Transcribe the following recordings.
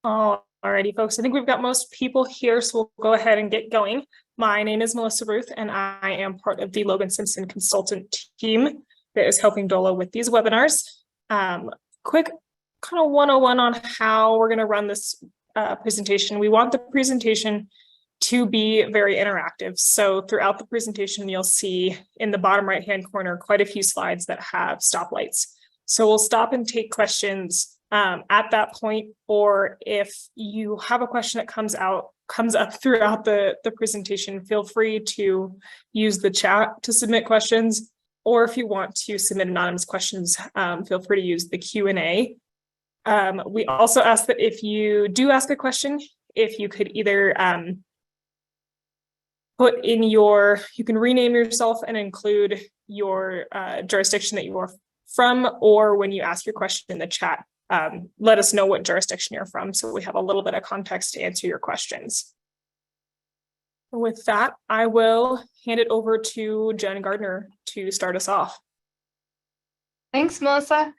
Alrighty, folks. I think we've got most people here, so we'll go ahead and get going. My name is Melissa Ruth, and I am part of the Logan Simpson consultant team that is helping DOLA with these webinars. Quick kind of 101 on how we're going to run this presentation. We want the presentation to be very interactive. So throughout the presentation, you'll see in the bottom right-hand corner quite a few slides that have stoplights. So we'll stop and take questions at that point, or if you have a question that comes up throughout the presentation, feel free to use the chat to submit questions, or if you want to submit anonymous questions, feel free to use the Q&A. We also ask that if you do ask a question, if you could either put in you can rename yourself and include your jurisdiction that you are from, or when you ask your question in the chat, let us know what jurisdiction you're from so we have a little bit of context to answer your questions. With that, I will hand it over to Jen Gardner to start us off. Thanks, Melissa.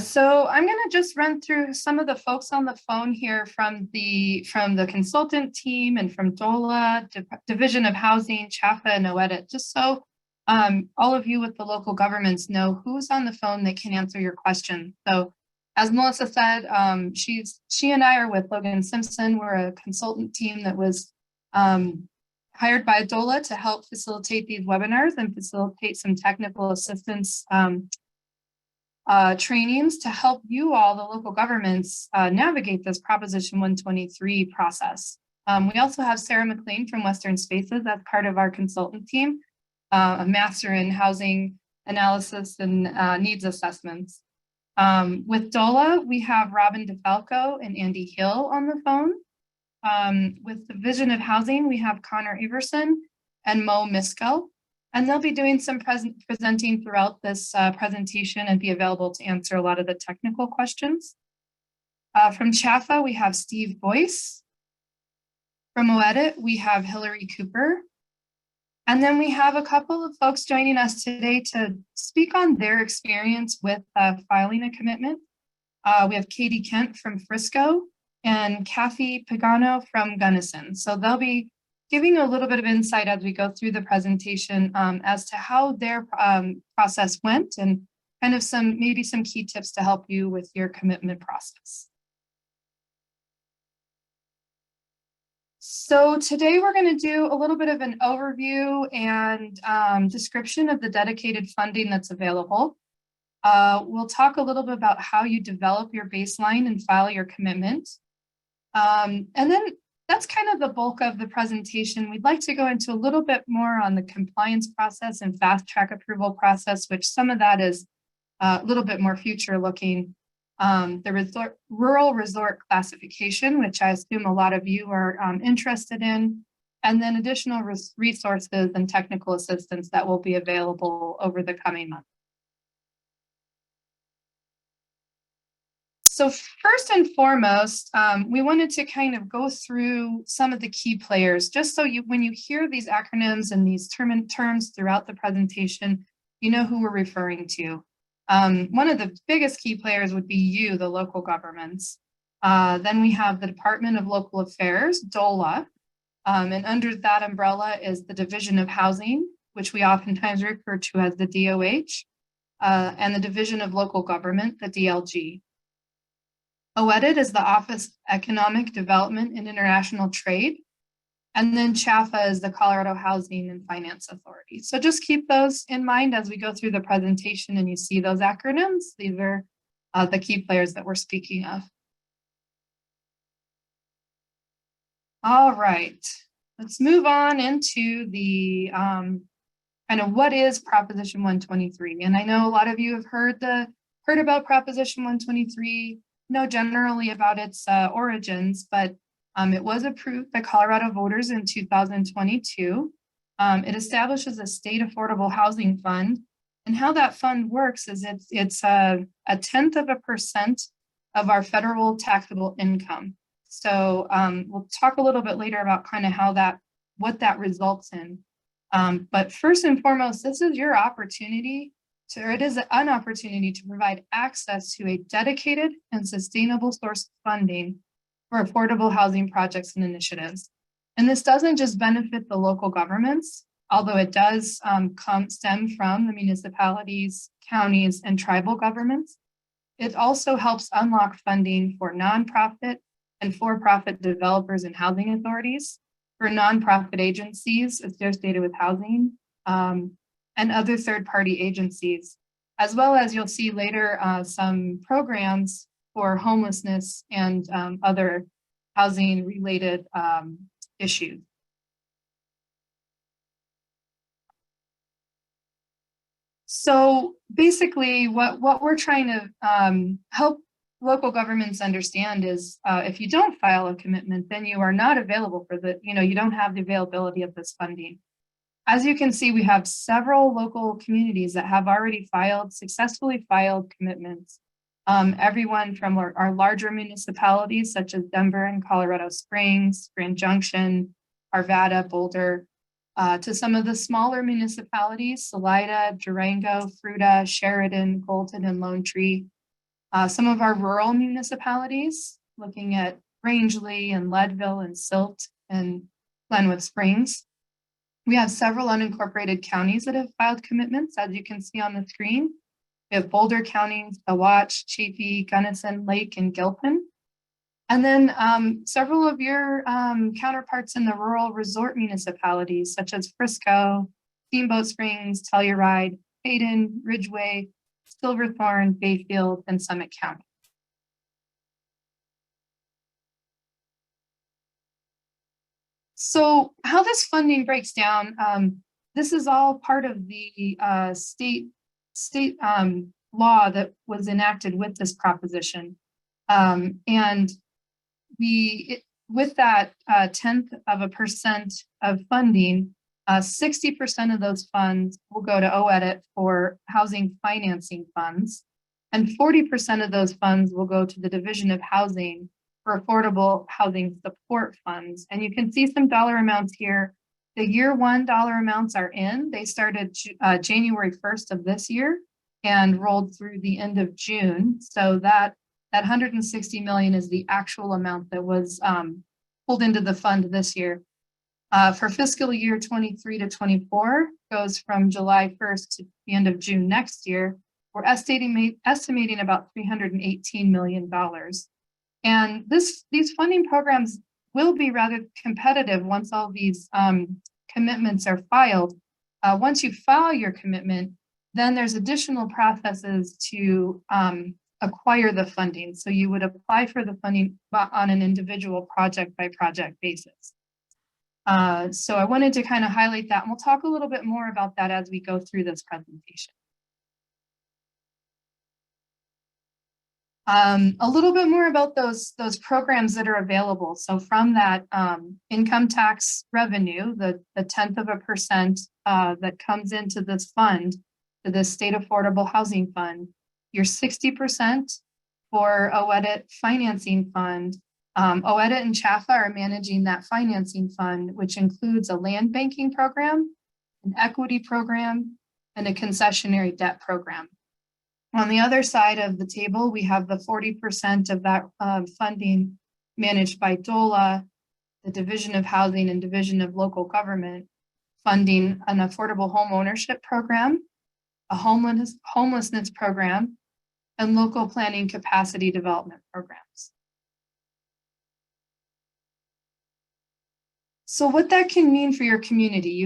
So I'm going to just run through some of the folks on the phone here from the consultant team and from DOLA, Division of Housing, CHAFA, and OEDIT, just so all of you with the local governments know who's on the phone that can answer your question. So as Melissa said, she and I are with Logan Simpson. We're a consultant team that was hired by DOLA to help facilitate these webinars and facilitate some technical assistance trainings to help you all, the local governments, navigate this Proposition 123 process. We also have Sarah McLean from Western Spaces as part of our consultant team, a master in housing analysis and needs assessments. With DOLA, we have Robin DeFalco and Andy Hill on the phone. With the Division of Housing, we have Connor Everson and Mo Misko, and they'll be doing some presenting throughout this presentation and be available to answer a lot of the technical questions. From CHAFA, we have Steve Boyce. From OEDIT, we have Hillary Cooper. And then we have a couple of folks joining us today to speak on their experience with filing a commitment. We have Katie Kent from Frisco and Kathy Pagano from Gunnison. So they'll be giving a little bit of insight as we go through the presentation as to how their process went and kind of maybe some key tips to help you with your commitment process. So today we're going to do a little bit of an overview and description of the dedicated funding that's available. We'll talk a little bit about how you develop your baseline and file your commitment. And then that's kind of the bulk of the presentation. We'd like to go into a little bit more on the compliance process and fast track approval process, which some of that is a little bit more future looking. The rural resort classification, which I assume a lot of you are interested in, and then additional resources and technical assistance that will be available over the coming months. So first and foremost, we wanted to kind of go through some of the key players, just so when you hear these acronyms and these terms throughout the presentation, you know who we're referring to. One of the biggest key players would be you, the local governments. Then we have the Department of Local Affairs, DOLA, and under that umbrella is the Division of Housing, which we oftentimes refer to as the DOH, and the Division of Local Government, the DLG. OEDIT is the Office of Economic Development and International Trade, and then CHAFA is the Colorado Housing and Finance Authority. So just keep those in mind as we go through the presentation and you see those acronyms. These are the key players that we're speaking of. All right, let's move on into the kind of what is Proposition 123. And I know a lot of you have heard about Proposition 123, know generally about its origins, but it was approved by Colorado voters in 2022. It establishes a state affordable housing fund. And how that fund works is it's a 1/10% of our federal taxable income. So we'll talk a little bit later about kind of what that results in. But first and foremost, this is your opportunity it is an opportunity to provide access to a dedicated and sustainable source of funding for affordable housing projects and initiatives. And this doesn't just benefit the local governments, although it does stem from the municipalities, counties, and tribal governments. It also helps unlock funding for nonprofit and for-profit developers and housing authorities, for nonprofit agencies associated with housing, and other third-party agencies, as well as you'll see later some programs for homelessness and other housing-related issues. So basically, what we're trying to help local governments understand is if you don't file a commitment, then you are not available for you don't have the availability of this funding. As you can see, we have several local communities that have already successfully filed commitments. Everyone from our larger municipalities, such as Denver and Colorado Springs, Grand Junction, Arvada, Boulder, to some of the smaller municipalities, Salida, Durango, Fruita, Sheridan, Colton, and Lone Tree. Some of our rural municipalities, looking at Rangeley and Leadville and Silt and Glenwood Springs. We have several unincorporated counties that have filed commitments, as you can see on the screen. We have Boulder County, Saguache, Chaffee, Gunnison, Lake, and Gilpin. And then several of your counterparts in the rural resort municipalities, such as Frisco, Steamboat Springs, Telluride, Hayden, Ridgeway, Silverthorne, Bayfield, and Summit County. So how this funding breaks down, this is all part of the state law that was enacted with this proposition. And with that 0.1% of funding, 60% of those funds will go to OEDIT for housing financing funds, and 40% of those funds will go to the Division of Housing for affordable housing support funds. And you can see some dollar amounts here. The year one dollar amounts are in. They started January 1st of this year and rolled through the end of June. So that 160 million is the actual amount that was pulled into the fund this year. For fiscal year 23 to 24, goes from July 1st to the end of June next year. We're estimating about $318 million. And these funding programs will be rather competitive once all these commitments are filed. Once you file your commitment, then there's additional processes to acquire the funding. So you would apply for the funding on an individual project by project basis. So I wanted to kind of highlight that, and we'll talk a little bit more about that as we go through this presentation. A little bit more about those programs that are available. So from that income tax revenue, the 0.1% that comes into this fund, to the State Affordable Housing Fund, your 60% for OEDIT Financing Fund. OEDIT and CHAFA are managing that financing fund, which includes a land banking program, an equity program, and a concessionary debt program. On the other side of the table, we have the 40% of that funding managed by DOLA, the Division of Housing and Division of Local Government, funding an affordable home ownership program, a homelessness program, and local planning capacity development programs. So what that can mean for your community,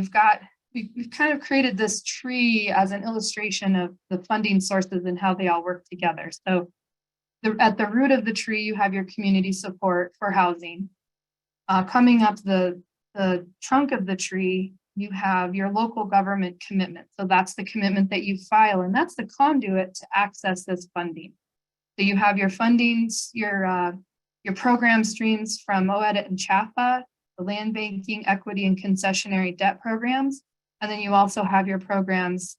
we've kind of created this tree as an illustration of the funding sources and how they all work together. So at the root of the tree, you have your community support for housing. Coming up the trunk of the tree, you have your local government commitment. So that's the commitment that you file, and that's the conduit to access this funding. So you have your fundings, your program streams from OEDIT and CHAFA, the land banking, equity, and concessionary debt programs. And then you also have your programs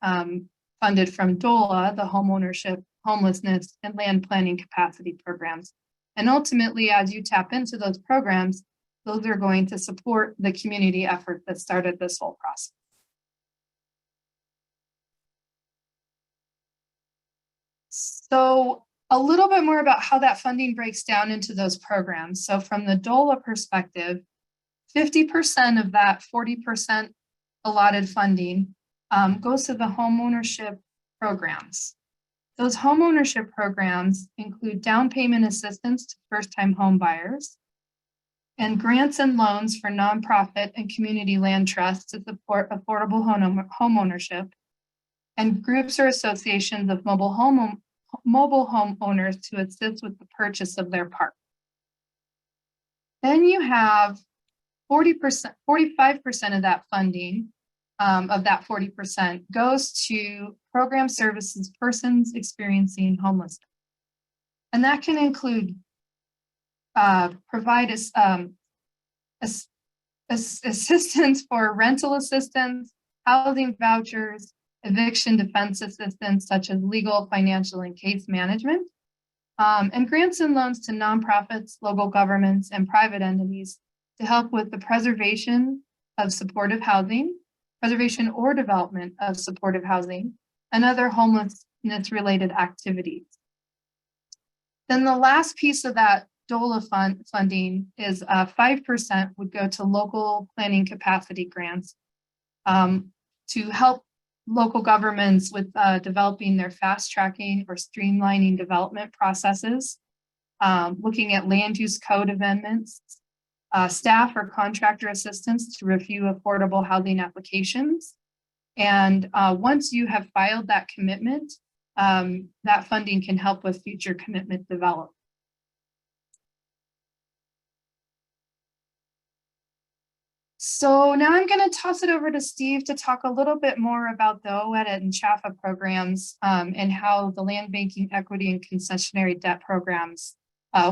funded from DOLA, the home ownership, homelessness, and land planning capacity programs. And ultimately, as you tap into those programs, those are going to support the community effort that started this whole process. So A little bit more about how that funding breaks down into those programs. So from the DOLA perspective, 50% of that 40% allotted funding goes to the homeownership programs. Those homeownership programs include down payment assistance to first-time home buyers and grants and loans for nonprofit and community land trusts to support affordable homeownership, and groups or associations of mobile home owners to assist with the purchase of their park. Then you have 40%, 45% of that funding, of that 40% goes to program services persons experiencing homelessness. And that can include provide assistance for rental assistance, housing vouchers, eviction defense assistance, such as legal, financial, and case management, and grants and loans to nonprofits, local governments, and private entities to help with the preservation of supportive housing, preservation or development of supportive housing, and other homelessness-related activities. Then the last piece of that DOLA funding is 5% would go to local planning capacity grants to help local governments with developing their fast tracking or streamlining development processes, looking at land use code amendments, staff or contractor assistance to review affordable housing applications. And once you have filed that commitment, that funding can help with future commitment development. So now I'm going to toss it over to Steve to talk a little bit more about the OEDIT and CHAFA programs and how the land banking, equity, and concessionary debt programs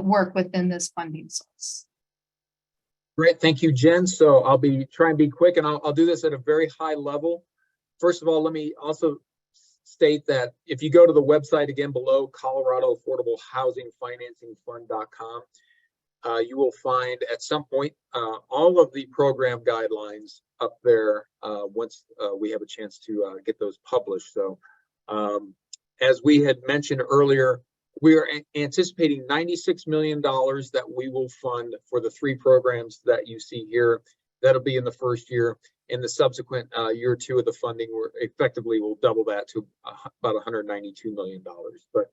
work within this funding source. Great, thank you, Jen. So I'll be trying to be quick, and I'll do this at a very high level. First of all, let me also state that if you go to the website again below, Colorado Affordable Housing Financing Fund.com, you will find at some point all of the program guidelines up there once we have a chance to get those published. So as we had mentioned earlier, we are anticipating $96 million that we will fund for the 3 programs that you see here. That'll be in the first year. In the subsequent year 2 of the funding, we're effectively will double that to about $192 million. But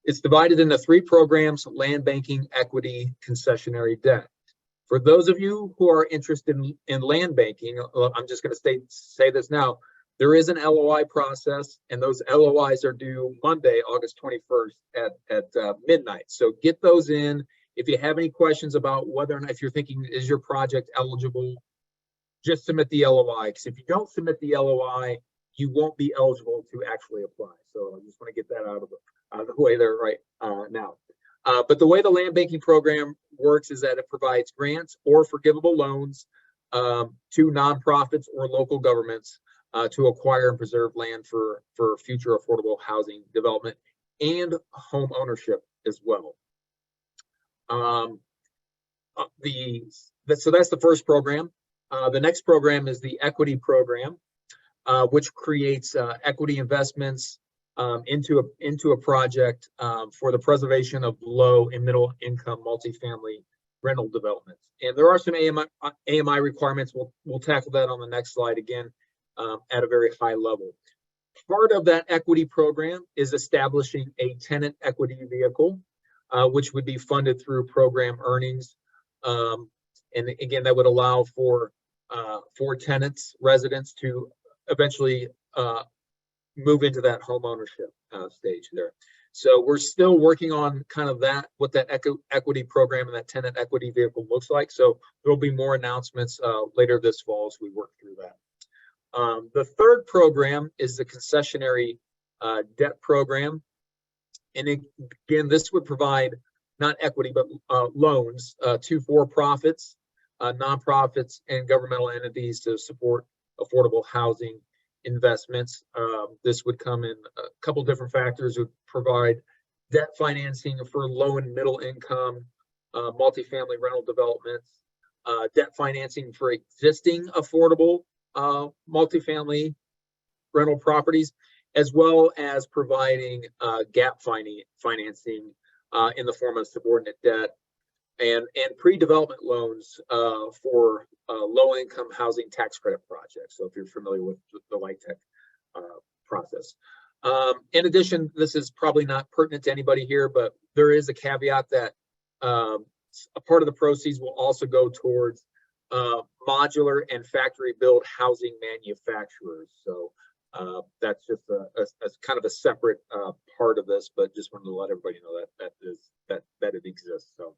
it's divided into 3 programs: land banking, equity, concessionary debt. For those of you who are interested in land banking, I'm just going to say this now. There is an LOI process, and those LOIs are due Monday, August 21st at midnight. So get those in. If you have any questions about whether or not, if you're thinking, is your project eligible, just submit the LOI. Because if you don't submit the LOI, you won't be eligible to actually apply. So I just want to get that out of the way there right now. But the way the land banking program works is that it provides grants or forgivable loans to nonprofits or local governments to acquire and preserve land for future affordable housing development and home ownership as well. So that's the first program. The next program is the equity program, which creates equity investments into a project for the preservation of low and middle income multifamily rental developments. And there are some AMI requirements. We'll tackle that on the next slide again at a very high level. Part of that equity program is establishing a tenant equity vehicle, which would be funded through program earnings. And again, that would allow for tenants, residents to eventually move into that home ownership stage there. So we're still working on kind of what that equity program and that tenant equity vehicle looks like. So there'll be more announcements later this fall as we work through that. The third program is the concessionary debt program. And again, this would provide not equity, but loans to for-profits, nonprofits, and governmental entities to support affordable housing investments. This would come in a couple different factors. Would provide debt financing for low and middle income multifamily rental developments, debt financing for existing affordable multifamily rental properties, as well as providing gap financing in the form of subordinate debt and pre-development loans for low-income housing tax credit projects. So if you're familiar with the LIHTC process. In addition, this is probably not pertinent to anybody here, but there is a caveat that a part of the proceeds will also go towards modular and factory build housing manufacturers. So that's just a kind of a separate part of this, but just wanted to let everybody know that it exists. So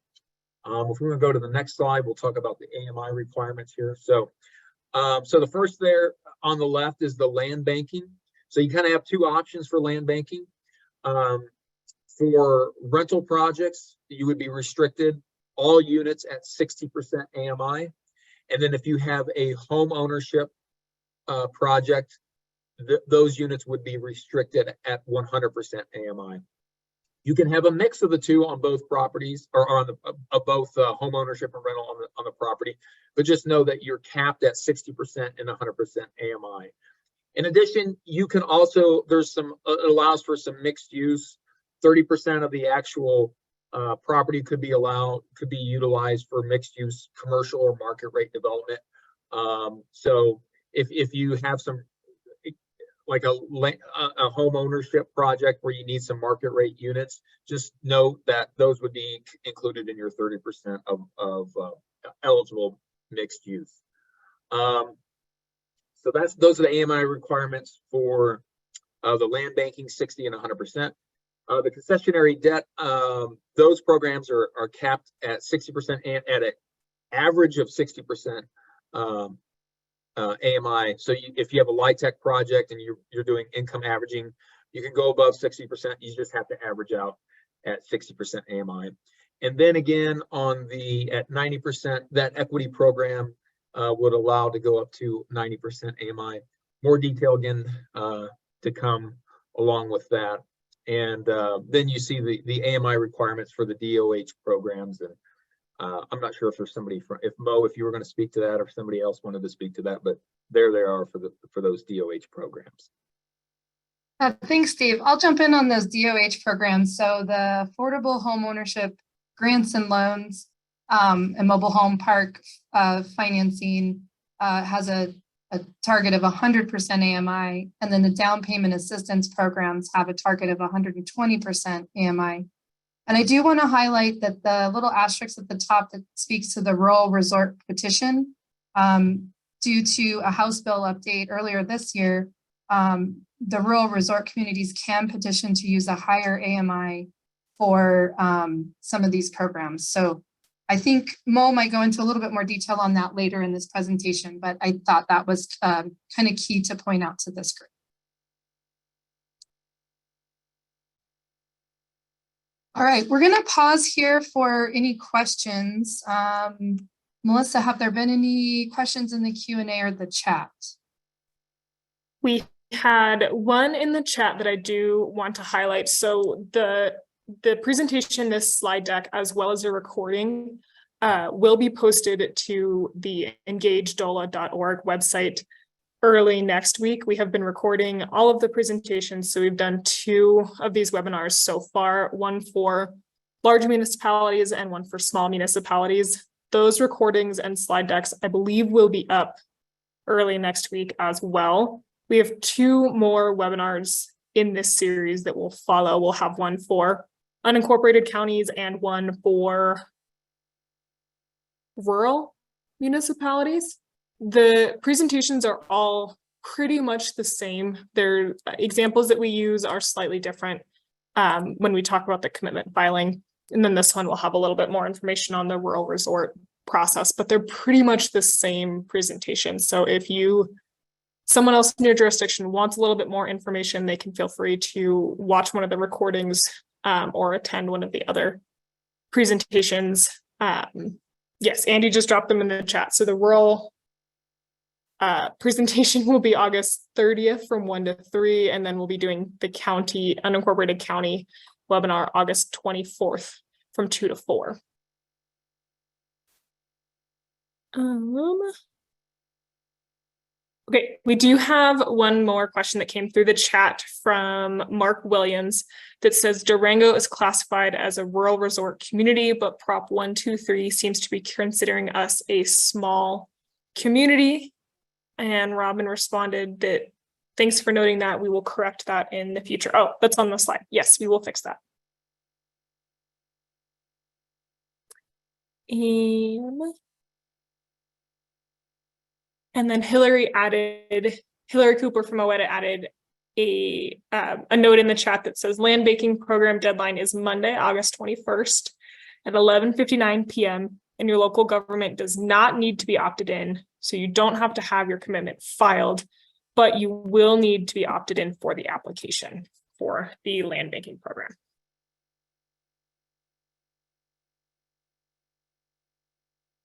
if we're going to go to the next slide, we'll talk about the AMI requirements here. So so the first there on the left is the land banking. So you kind of have two options for land banking. For rental projects, you would be restricted all units at 60% AMI. And then if you have a home ownership project, those units would be restricted at 100% AMI. You can have a mix of the two on both properties, or on both home ownership and rental on the property, but just know that you're capped at 60% and 100% AMI. In addition, you can also, it allows for some mixed use. 30% of the actual property could be utilized for mixed use commercial or market rate development. So if you have some, like a home ownership project where you need some market rate units, just note that those would be included in your 30% of eligible mixed use. So those are the AMI requirements for the land banking, 60 and 100%. The concessionary debt, those programs are capped at 60% and at an average of 60% AMI. So if you have a LIHTC project and you're doing income averaging, you can go above 60%. You just have to average out at 60% AMI. And then again, at 90%, that equity program would allow to go up to 90% AMI. More detail again to come along with that. And then you see the AMI requirements for the DOH programs. And I'm not sure if there's somebody if Mo, if you were going to speak to that, or if somebody else wanted to speak to that, but there they are for those DOH programs. Thanks, Steve. I'll jump in on those DOH programs. So the Affordable Home Ownership Grants and Loans and Mobile Home Park financing has a target of 100% AMI, and then the down payment assistance programs have a target of 120% AMI. And I do want to highlight that the little asterisk at the top that speaks to the rural resort petition, due to a House bill update earlier this year, the rural resort communities can petition to use a higher AMI for some of these programs. So I think Mo might go into a little bit more detail on that later in this presentation, but I thought that was kind of key to point out to this group. All right, we're going to pause here for any questions. Melissa, have there been any questions in the Q&A or the chat? We had one in the chat that I do want to highlight. So the presentation, this slide deck, as well as a recording, will be posted to the engagedola.org website early next week. We have been recording all of the presentations. So we've done 2 of these webinars so far, one for large municipalities and one for small municipalities. Those recordings and slide decks, I believe, will be up early next week as well. We have 2 more webinars in this series that will follow. We'll have one for unincorporated counties and one for rural municipalities. The presentations are all pretty much the same. Their examples that we use are slightly different when we talk about the commitment filing. And then this one will have a little bit more information on the rural resort process, but they're pretty much the same presentation. So if someone else in your jurisdiction wants a little bit more information, they can feel free to watch one of the recordings or attend one of the other presentations. Yes, Andy just dropped them in the chat. So the rural presentation will be August 30th from 1 to 3, and then we'll be doing the unincorporated county webinar August 24th from 2 to 4. Okay, we do have one more question that came through the chat from Mark Williams that says Durango is classified as a rural resort community, but Prop 123 seems to be considering us a small community. And Robin responded that thanks for noting that, we will correct that in the future. Oh, that's on the slide. Yes, we will fix that. And then Hillary Cooper from Oweta added a note in the chat that says land banking program deadline is Monday, August 21st at 11:59 p.m. and your local government does not need to be opted in. So you don't have to have your commitment filed, but you will need to be opted in for the application for the land banking program.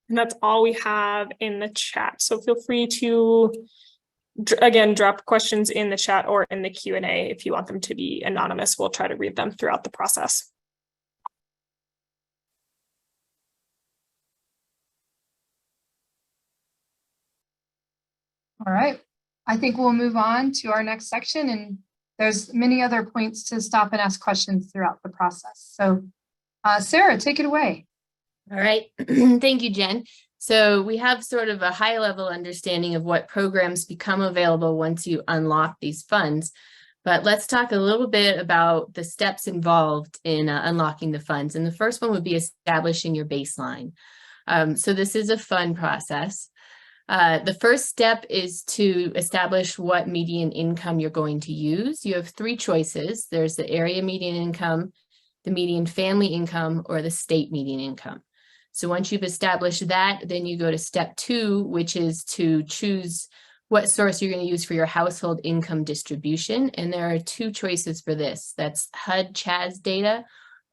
And that's all we have in the chat. So feel free to, again, drop questions in the chat or in the Q&A if you want them to be anonymous. We'll try to read them throughout the process. All right, I think we'll move on to our next section, and there's many other points to stop and ask questions throughout the process. So Sarah, take it away. All right, thank you, Jen. So we have sort of a high level understanding of what programs become available once you unlock these funds. But let's talk a little bit about the steps involved in unlocking the funds. And the first one would be establishing your baseline. So this is a fun process. The first step is to establish what median income you're going to use. You have three choices. There's the area median income, the median family income, or the state median income. So once you've established that, then you go to step 2, which is to choose what source you're going to use for your household income distribution. And there are 2 choices for this. That's HUD-CHAS data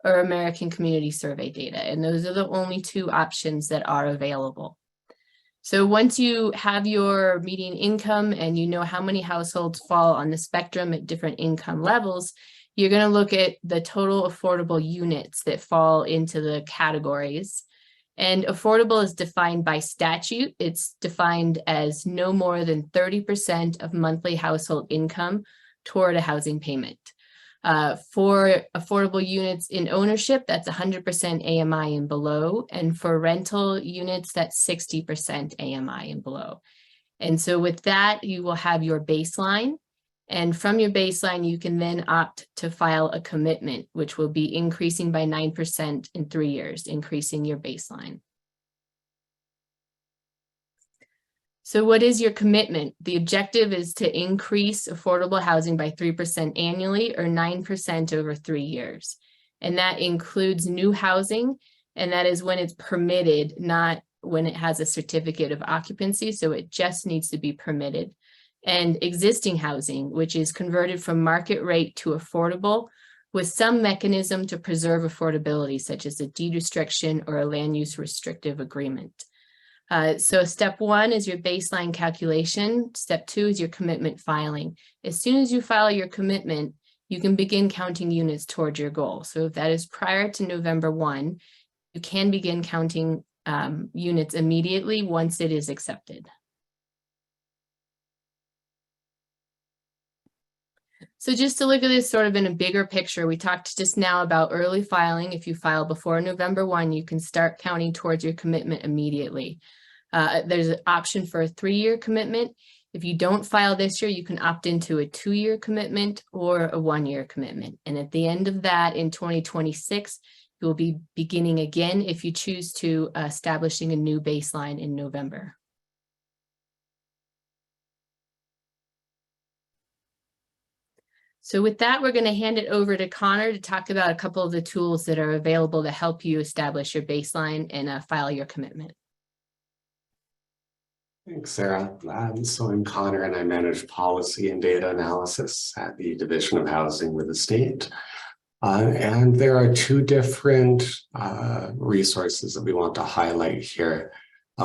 or American Community Survey data. And those are the only 2 options that are available. So once you have your median income and you know how many households fall on the spectrum at different income levels, you're going to look at the total affordable units that fall into the categories. And affordable is defined by statute. It's defined as no more than 30% of monthly household income toward a housing payment. For affordable units in ownership, that's 100% AMI and below. And for rental units, that's 60% AMI and below. And so with that, you will have your baseline. And from your baseline, you can then opt to file a commitment, which will be increasing by 9% in 3 years, increasing your baseline. So what is your commitment? The objective is to increase affordable housing by 3% annually or 9% over 3 years. And that includes new housing, and that is when it's permitted, not when it has a certificate of occupancy. So it just needs to be permitted. And existing housing, which is converted from market rate to affordable with some mechanism to preserve affordability, such as a deed restriction or a land use restrictive agreement. So step 1 is your baseline calculation. Step 2 is your commitment filing. As soon as you file your commitment, you can begin counting units towards your goal. So if that is prior to November 1, you can begin counting units immediately once it is accepted. So just to look at this sort of in a bigger picture, we talked just now about early filing. If you file before November 1, you can start counting towards your commitment immediately. There's an option for a 3-year commitment. If you don't file this year, you can opt into a 2-year commitment or a 1-year commitment. And at the end of that in 2026, you will be beginning again if you choose to establishing a new baseline in November. So with that, we're going to hand it over to Connor to talk about a couple of the tools that are available to help you establish your baseline and file your commitment. Thanks, Sarah. So I'm Connor and I manage policy and data analysis at the Division of Housing with the state. And there are 2 different resources that we want to highlight here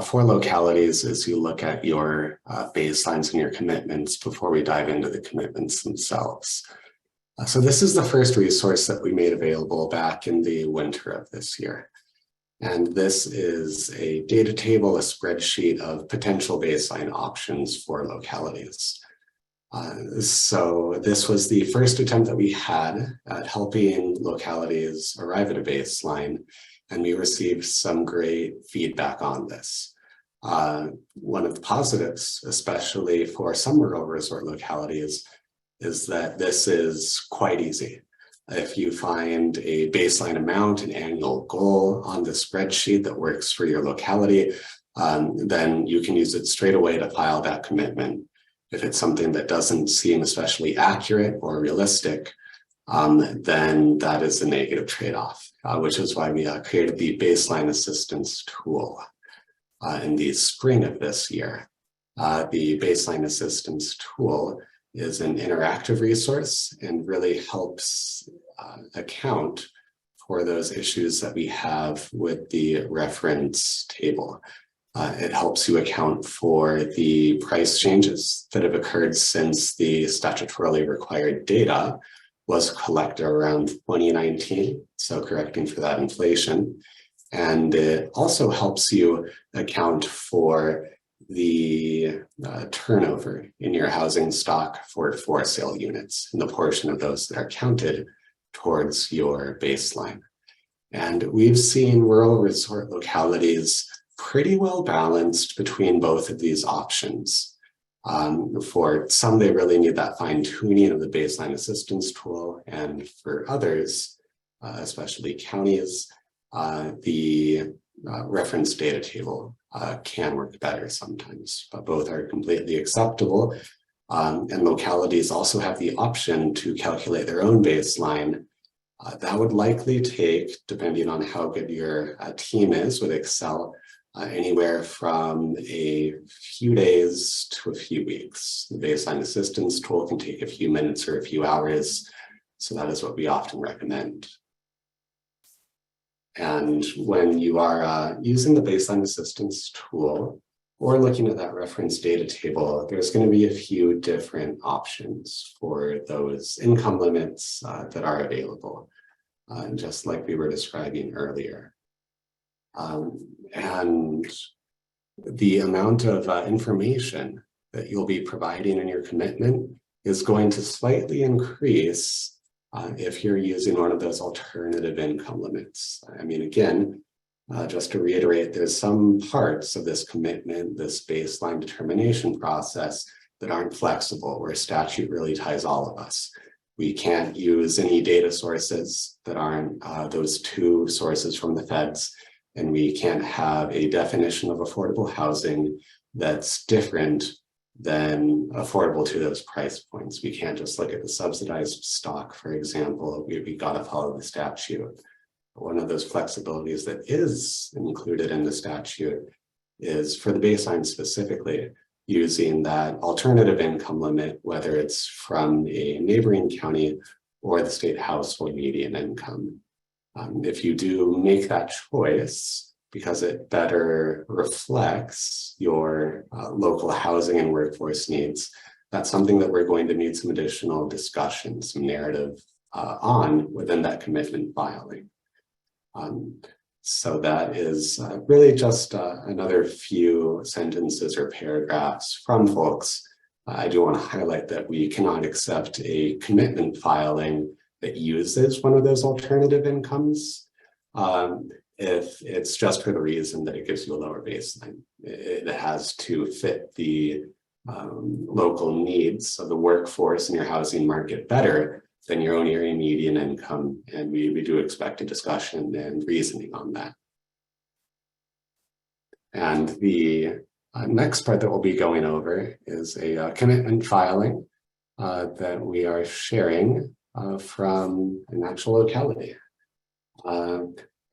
for localities as you look at your baselines and your commitments before we dive into the commitments themselves. So this is the first resource that we made available back in the winter of this year. And this is a data table, a spreadsheet of potential baseline options for localities. So this was the first attempt that we had at helping localities arrive at a baseline, and we received some great feedback on this. One of the positives, especially for some rural resort localities, is that this is quite easy. If you find a baseline amount, an annual goal on the spreadsheet that works for your locality, then you can use it straight away to file that commitment. If it's something that doesn't seem especially accurate or realistic, then that is a negative trade-off, which is why we created the baseline assistance tool in the spring of this year. The baseline assistance tool is an interactive resource and really helps account for those issues that we have with the reference table. It helps you account for the price changes that have occurred since the statutorily required data was collected around 2019, so correcting for that inflation. And it also helps you account for the turnover in your housing stock for sale units and the portion of those that are counted towards your baseline. And we've seen rural resort localities pretty well balanced between both of these options. For some, they really need that fine tuning of the baseline assistance tool, and for others, especially counties, the reference data table can work better sometimes, but both are completely acceptable. And localities also have the option to calculate their own baseline. That would likely take, depending on how good your team is with Excel, anywhere from a few days to a few weeks. The baseline assistance tool can take a few minutes or a few hours, so that is what we often recommend. And when you are using the baseline assistance tool or looking at that reference data table, there's going to be a few different options for those income limits that are available, just like we were describing earlier. And the amount of information that you'll be providing in your commitment is going to slightly increase if you're using one of those alternative income limits. I mean, again, just to reiterate, there's some parts of this commitment, this baseline determination process that aren't flexible, where statute really ties all of us. We can't use any data sources that aren't those two sources from the feds, and we can't have a definition of affordable housing that's different than affordable to those price points. We can't just look at the subsidized stock, for example. We got to follow the statute. One of those flexibilities that is included in the statute is for the baseline specifically, using that alternative income limit, whether it's from a neighboring county or the state household median income. If you do make that choice, because it better reflects your local housing and workforce needs, that's something that we're going to need some additional discussion, some narrative on within that commitment filing. So that is really just another few sentences or paragraphs from folks. I do want to highlight that we cannot accept a commitment filing that uses one of those alternative incomes if it's just for the reason that it gives you a lower baseline. It has to fit the local needs of the workforce in your housing market better than your own area median income, and we do expect a discussion and reasoning on that. And the next part that we'll be going over is a commitment filing that we are sharing from an actual locality.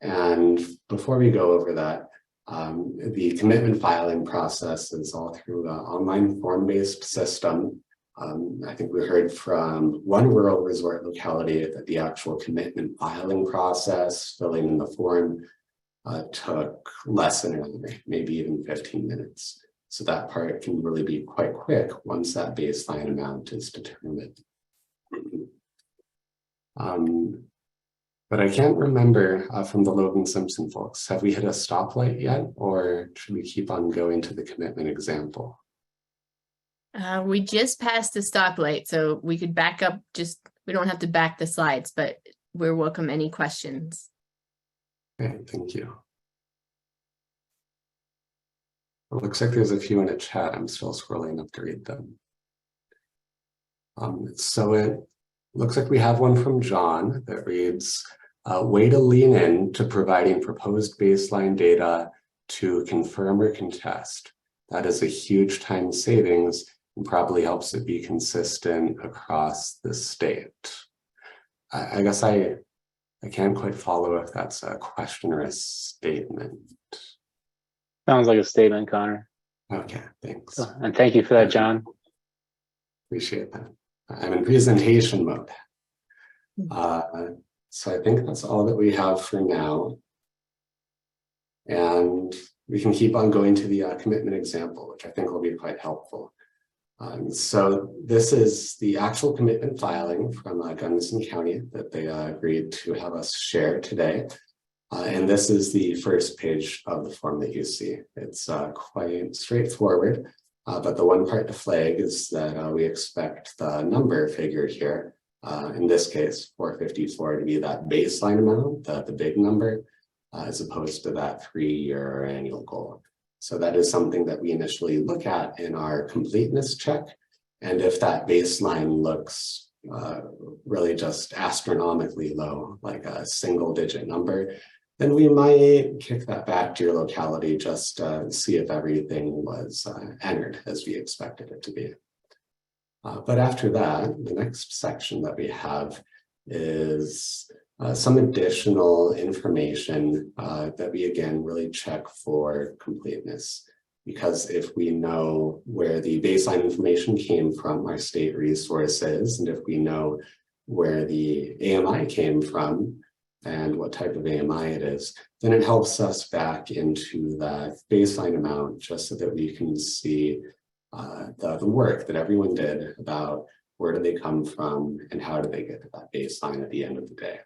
And before we go over that, the commitment filing process is all through an online form-based system. I think we heard from one rural resort locality that the actual commitment filing process, filling in the form, took less than an hour, maybe even 15 minutes. So that part can really be quite quick once that baseline amount is determined. But I can't remember from the Logan Simpson folks, have we hit a stoplight yet, or should we keep on going to the commitment example? We just passed the stoplight, so we could back up, we don't have to back the slides, but we're welcome any questions. Okay, thank you. It looks like there's a few in a chat. I'm still scrolling up to read them. So it looks like we have one from John that reads, way to lean in to providing proposed baseline data to confirm or contest. That is a huge time savings and probably helps it be consistent across the state. I guess I can't quite follow if that's a question or a statement. Sounds like a statement, Connor. Okay, thanks. And thank you for that, John. Appreciate that. I'm in presentation mode. So I think that's all that we have for now. And we can keep on going to the commitment example, which I think will be quite helpful. So this is the actual commitment filing from Gunnison County that they agreed to have us share today. And this is the first page of the form that you see. It's quite straightforward, but the one part to flag is that we expect the number figured here, in this case, 454, to be that baseline amount, the big number, as opposed to that 3-year annual goal. So that is something that we initially look at in our completeness check. And if that baseline looks really just astronomically low, like a single-digit number, then we might kick that back to your locality just to see if everything was entered as we expected it to be. But after that, the next section that we have is some additional information that we again really check for completeness. Because if we know where the baseline information came from, our state resources, and if we know where the AMI came from, and what type of AMI it is, then it helps us back into that baseline amount just so that we can see the work that everyone did about where do they come from and how do they get to that baseline at the end of the day.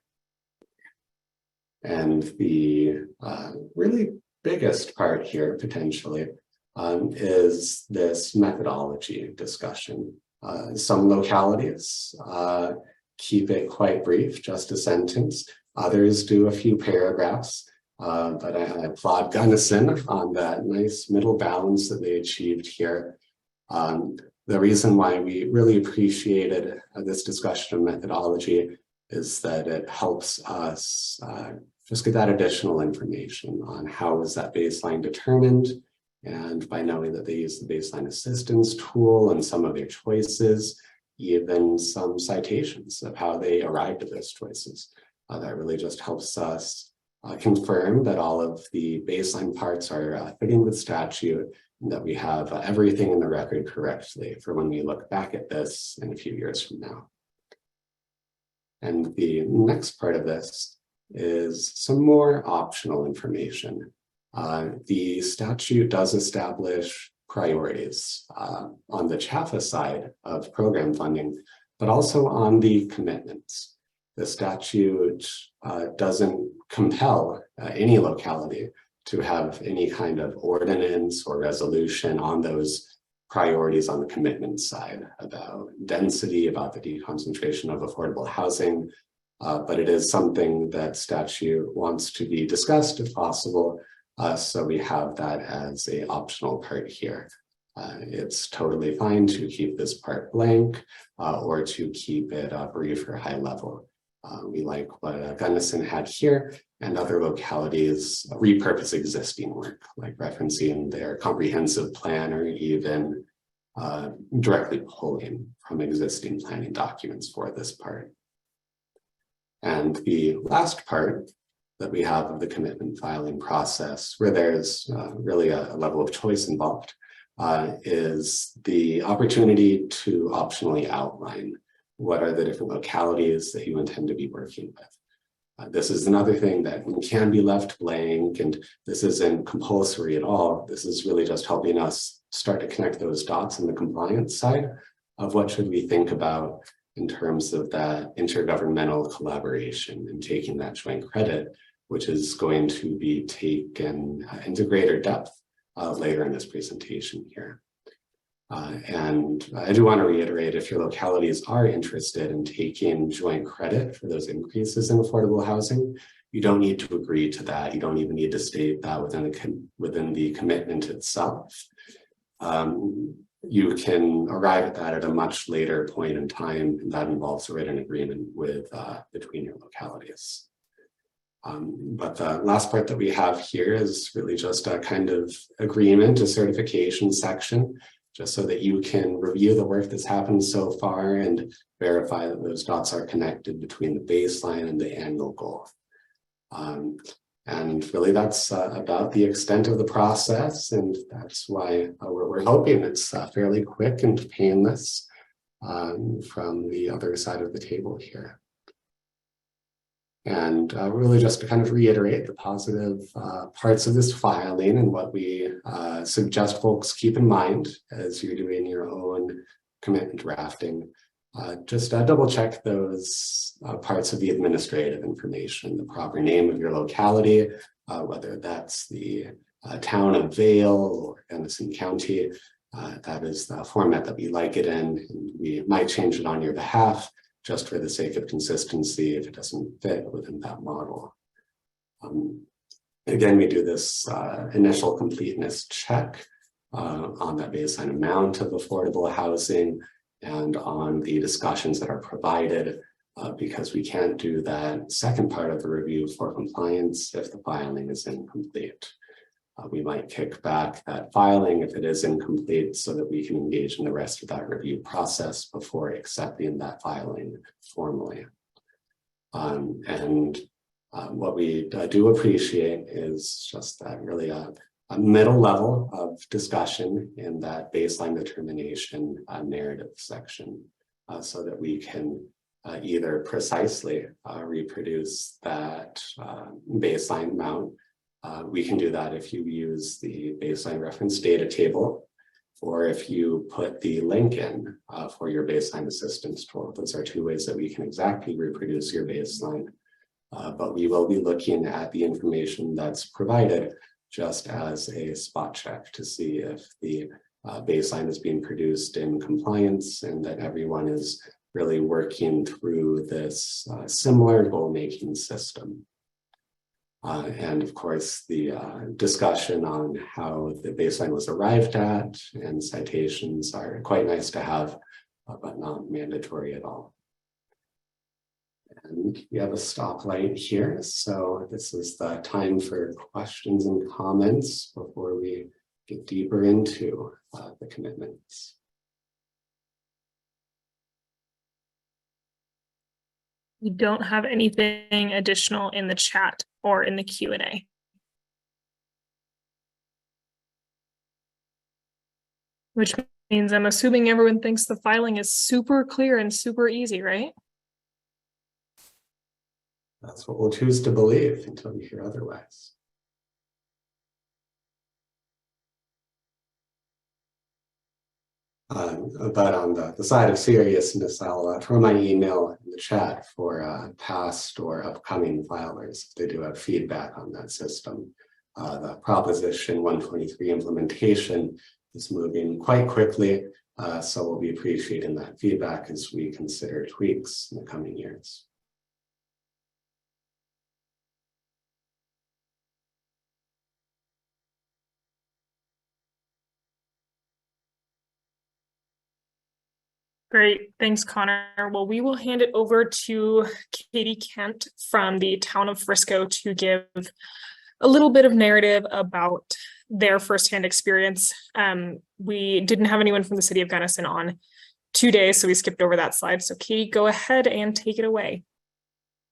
And the really biggest part here potentially is this methodology discussion. Some localities keep it quite brief, just a sentence. Others do a few paragraphs, but I applaud Gunnison on that nice middle balance that they achieved here. The reason why we really appreciated this discussion of methodology is that it helps us just get that additional information on how was that baseline determined. And by knowing that they use the baseline assistance tool and some of their choices, even some citations of how they arrived at those choices. That really just helps us confirm that all of the baseline parts are fitting with statute and that we have everything in the record correctly for when we look back at this in a few years from now. And the next part of this is some more optional information. The statute does establish priorities on the CHAFA side of program funding, but also on the commitments. The statute doesn't compel any locality to have any kind of ordinance or resolution on those priorities on the commitment side about density, about the deconcentration of affordable housing, but it is something that statute wants to be discussed if possible. So we have that as an optional part here. It's totally fine to keep this part blank or to keep it brief or high level. We like what Gunnison had here, and other localities repurpose existing work, like referencing their comprehensive plan or even directly pulling from existing planning documents for this part. And the last part that we have of the commitment filing process, where there's really a level of choice involved, is the opportunity to optionally outline what are the different localities that you intend to be working with. This is another thing that can be left blank, and this isn't compulsory at all. This is really just helping us start to connect those dots in the compliance side of what should we think about in terms of that intergovernmental collaboration and taking that joint credit, which is going to be taken into greater depth later in this presentation here. And I do want to reiterate, if your localities are interested in taking joint credit for those increases in affordable housing, you don't need to agree to that. You don't even need to state that within the commitment itself. You can arrive at that at a much later point in time, and that involves a written agreement with between your localities. But the last part that we have here is really just a kind of agreement, a certification section, just so that you can review the work that's happened so far and verify that those dots are connected between the baseline and the annual goal. And really that's about the extent of the process, and that's why we're hoping it's fairly quick and painless from the other side of the table here. And really just to kind of reiterate the positive parts of this filing and what we suggest folks keep in mind as you're doing your own commitment drafting. Just double check those parts of the administrative information, the proper name of your locality, whether that's the town of Vale or Gunnison County. That is the format that we like it in, and we might change it on your behalf just for the sake of consistency if it doesn't fit within that model. Again, we do this initial completeness check on that baseline amount of affordable housing and on the discussions that are provided, because we can't do that second part of the review for compliance if the filing is incomplete. We might kick back that filing if it is incomplete so that we can engage in the rest of that review process before accepting that filing formally. What we do appreciate is just that really a middle level of discussion in that baseline determination narrative section, so that we can either precisely reproduce that baseline amount. We can do that if you use the baseline reference data table, or if you put the link in for your baseline assistance tool. Those are two ways that we can exactly reproduce your baseline. But we will be looking at the information that's provided just as a spot check to see if the baseline is being produced in compliance and that everyone is really working through this similar goal-making system. And of course, the discussion on how the baseline was arrived at and citations are quite nice to have, but not mandatory at all. And we have a stoplight here, so this is the time for questions and comments before we get deeper into the commitments. We don't have anything additional in the chat or in the Q&A. Which means I'm assuming everyone thinks the filing is super clear and super easy, right? That's what we'll choose to believe until we hear otherwise. But on the side of seriousness, I'll throw my email in the chat for past or upcoming filers if they do have feedback on that system. The Proposition 123 implementation is moving quite quickly, so we'll be appreciating that feedback as we consider tweaks in the coming years. Great, thanks, Connor. Well, we will hand it over to Katie Kent from the town of Frisco to give a little bit of narrative about their firsthand experience. We didn't have anyone from the city of Gunnison on today, so we skipped over that slide. So Katie, go ahead and take it away.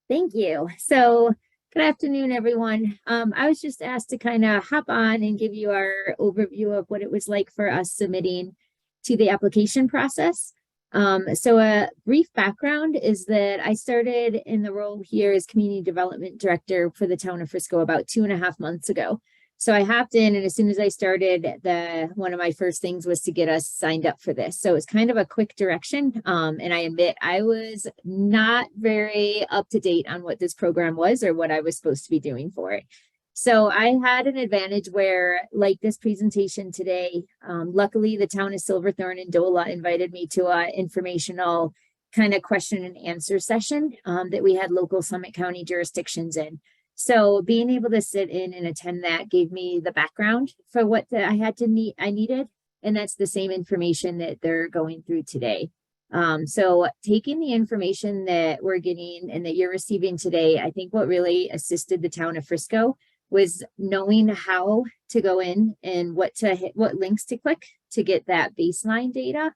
Thank you. So good afternoon, everyone. I was just asked to kind of hop on and give you our overview of what it was like for us submitting to the application process. So a brief background is that I started in the role here as Community Development Director for the town of Frisco about 2.5 months ago. So I hopped in, and as soon as I started, one of my first things was to get us signed up for this. So it's kind of a quick direction. And I admit I was not very up to date on what this program was or what I was supposed to be doing for it. So I had an advantage where, like this presentation today, luckily the town of Silverthorne and DOLA invited me to an informational kind of question and answer session that we had local Summit County jurisdictions in. So being able to sit in and attend that gave me the background for what I needed. And that's the same information that they're going through today. So taking the information that we're getting and that you're receiving today, I think what really assisted the town of Frisco was knowing how to go in and what links to click to get that baseline data.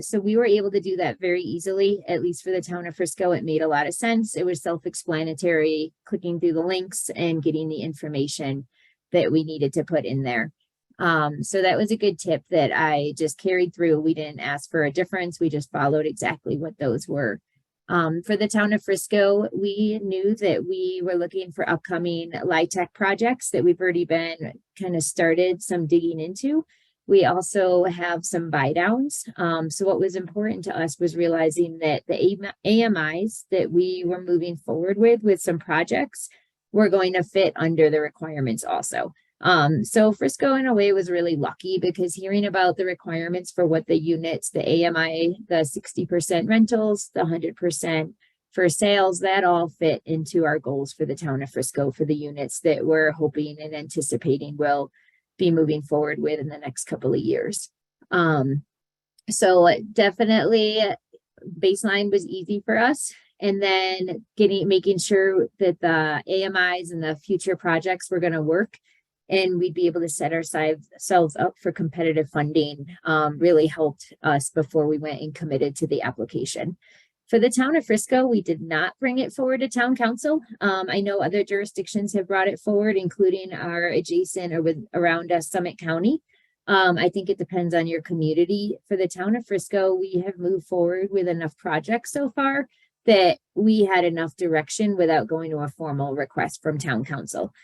So we were able to do that very easily, at least for the town of Frisco. It made a lot of sense. It was self-explanatory, clicking through the links and getting the information that we needed to put in there. So that was a good tip that I just carried through. We didn't ask for a difference. We just followed exactly what those were. For the town of Frisco, we knew that we were looking for upcoming LIHTC projects that we've already been kind of started some digging into. We also have some buy downs. So what was important to us was realizing that the AMIs that we were moving forward with some projects were going to fit under the requirements also. So Frisco in a way was really lucky because hearing about the requirements for what the units, the AMI, the 60% rentals, the 100% for sales, that all fit into our goals for the town of Frisco for the units that we're hoping and anticipating will be moving forward with in the next couple of years. So definitely baseline was easy for us. And then making sure that the AMIs and the future projects were going to work and we'd be able to set ourselves up for competitive funding really helped us before we went and committed to the application. For the town of Frisco, we did not bring it forward to town council. I know other jurisdictions have brought it forward, including our adjacent or around us, Summit County. I think it depends on your community. For the town of Frisco, we have moved forward with enough projects so far that we had enough direction without going to a formal request from town council.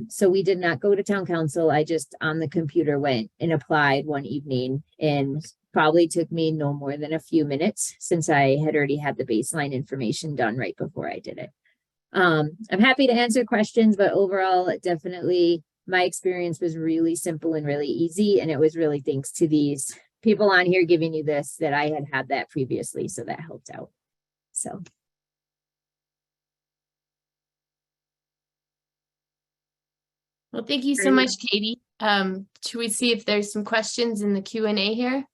So we did not go to town council. I just on the computer went and applied one evening and probably took me no more than a few minutes since I had already had the baseline information done right before I did it. I'm happy to answer questions, but overall, definitely my experience was really simple and really easy. And it was really thanks to these people on here giving you this that I had that previously. So that helped out. So. Well, thank you so much, Katie. Should we see if there's some questions in the Q&A here?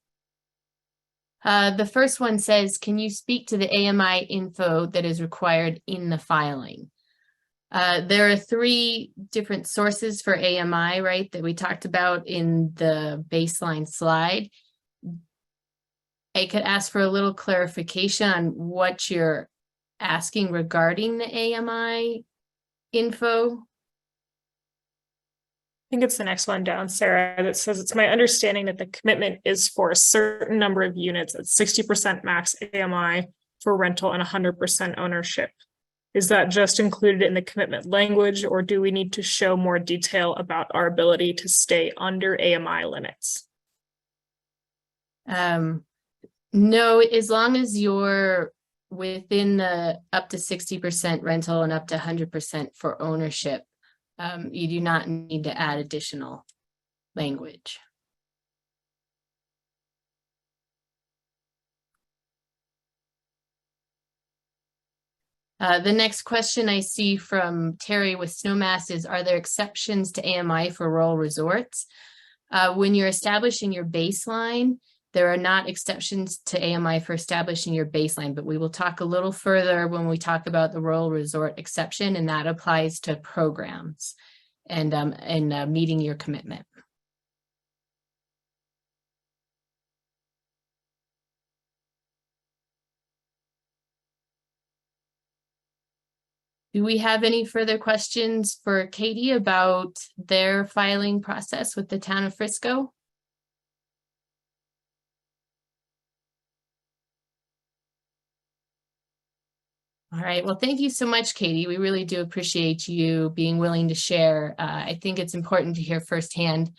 The first one says, can you speak to the AMI info that is required in the filing? There are 3 different sources for AMI, right, that we talked about in the baseline slide. I could ask for a little clarification on what you're asking regarding the AMI info. I think it's the next one down, Sarah, that says it's my understanding that the commitment is for a certain number of units at 60% max AMI for rental and 100% ownership. Is that just included in the commitment language, or do we need to show more detail about our ability to stay under AMI limits? No, as long as you're within the up to 60% rental and up to 100% for ownership, you do not need to add additional language. The next question I see from Terry with Snowmass is, are there exceptions to AMI for rural resorts? When you're establishing your baseline, there are not exceptions to AMI for establishing your baseline, but we will talk a little further when we talk about the rural resort exception, and that applies to programs and meeting your commitment. Do we have any further questions for Katie about their filing process with the town of Frisco? All right, well, thank you so much, Katie. We really do appreciate you being willing to share. I think it's important to hear firsthand